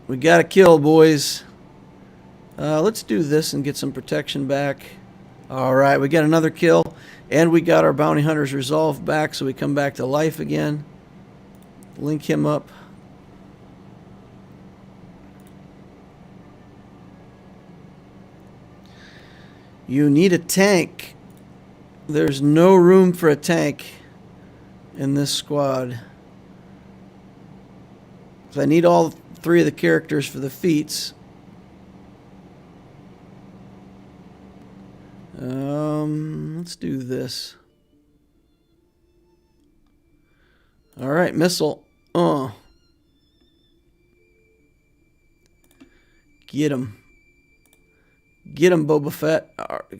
We got a kill, boys. Let's do this and get some protection back. Alright, we got another kill. And we got our bounty hunter's resolve back, so we come back to life again. Link him up. You need a tank. There's no room for a tank in this squad. So I need all 3 of the characters for the feats. Let's do this. Alright, missile. Get him. Get him, Boba Fett.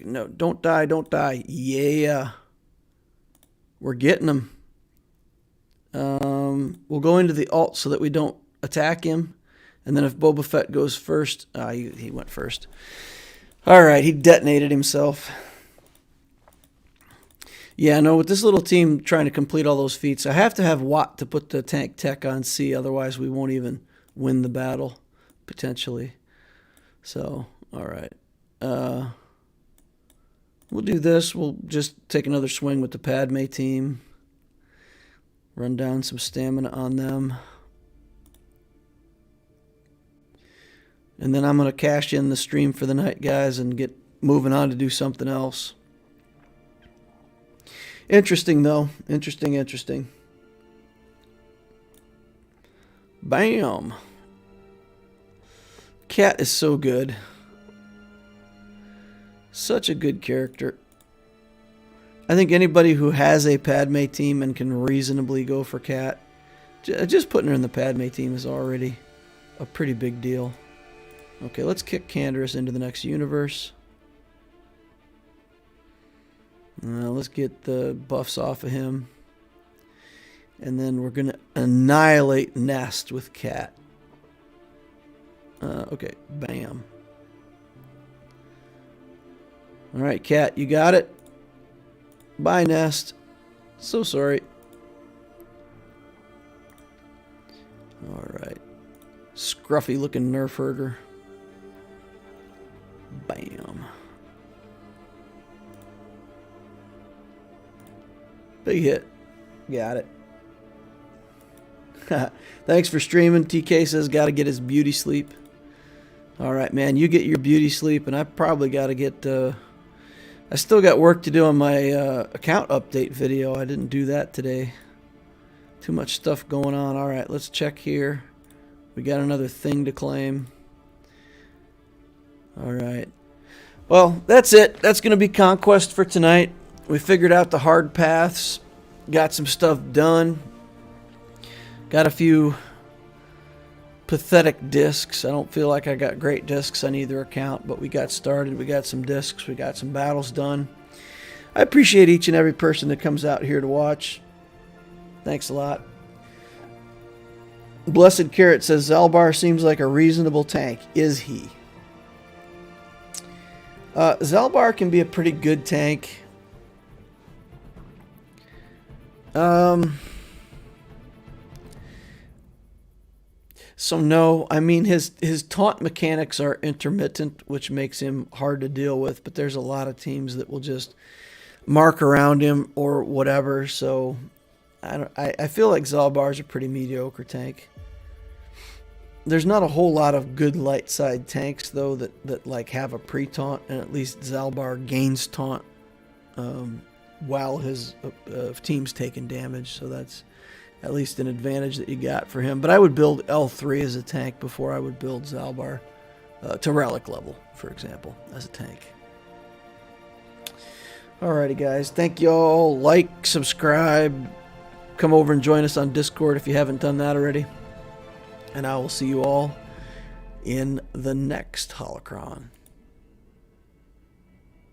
No, don't die, don't die. Yeah. We're getting him. We'll go into the alt so that we don't attack him. And then if Boba Fett goes first... he went first. Alright, he detonated himself. Yeah, no, with this little team trying to complete all those feats, I have to have Watt to put the tank tech on C, otherwise we won't even win the battle, potentially. So, alright. We'll do this. We'll just take another swing with the Padme team. Run down some stamina on them. And then I'm going to cash in the stream for the night, guys, and get moving on to do something else. Interesting, though. Interesting, interesting. Bam. Cat is so good. Such a good character. I think anybody who has a Padme team and can reasonably go for Cat, just putting her in the Padme team is already a pretty big deal. Okay, let's kick Canderous into the next universe. Let's get the buffs off of him. And then we're going to annihilate Nest with Cat. Okay, bam. Alright, Cat, you got it? Bye, Nest. So sorry. Alright. Scruffy looking nerf herder. Bam. Big hit. Got it. Thanks for streaming. TK says got to get his beauty sleep. Alright, man. You get your beauty sleep, and I probably got to get... I still got work to do on my account update video. I didn't do that today. Too much stuff going on. Alright, let's check here. We got another thing to claim. Alright. Well, that's it. That's going to be Conquest for tonight. We figured out the hard paths. Got some stuff done. Got a few pathetic discs. I don't feel like I got great discs on either account, but we got started. We got some discs. We got some battles done. I appreciate each and every person that comes out here to watch. Thanks a lot. Blessed Carrot says Zalbar seems like a reasonable tank. Is he? Zalbar can be a pretty good tank. So no, I mean his taunt mechanics are intermittent, which makes him hard to deal with, but there's a lot of teams that will just mark around him or whatever, so I feel like Zalbar's a pretty mediocre tank. There's not a whole lot of good light side tanks though that like have a pre-taunt, and at least Zalbar gains taunt while his team's taking damage, so that's at least an advantage that you got for him. But I would build L3 as a tank before I would build Zalbar to Relic level, for example, as a tank. Alrighty, guys. Thank you all. Like, subscribe. Come over and join us on Discord if you haven't done that already. And I will see you all in the next Holocron.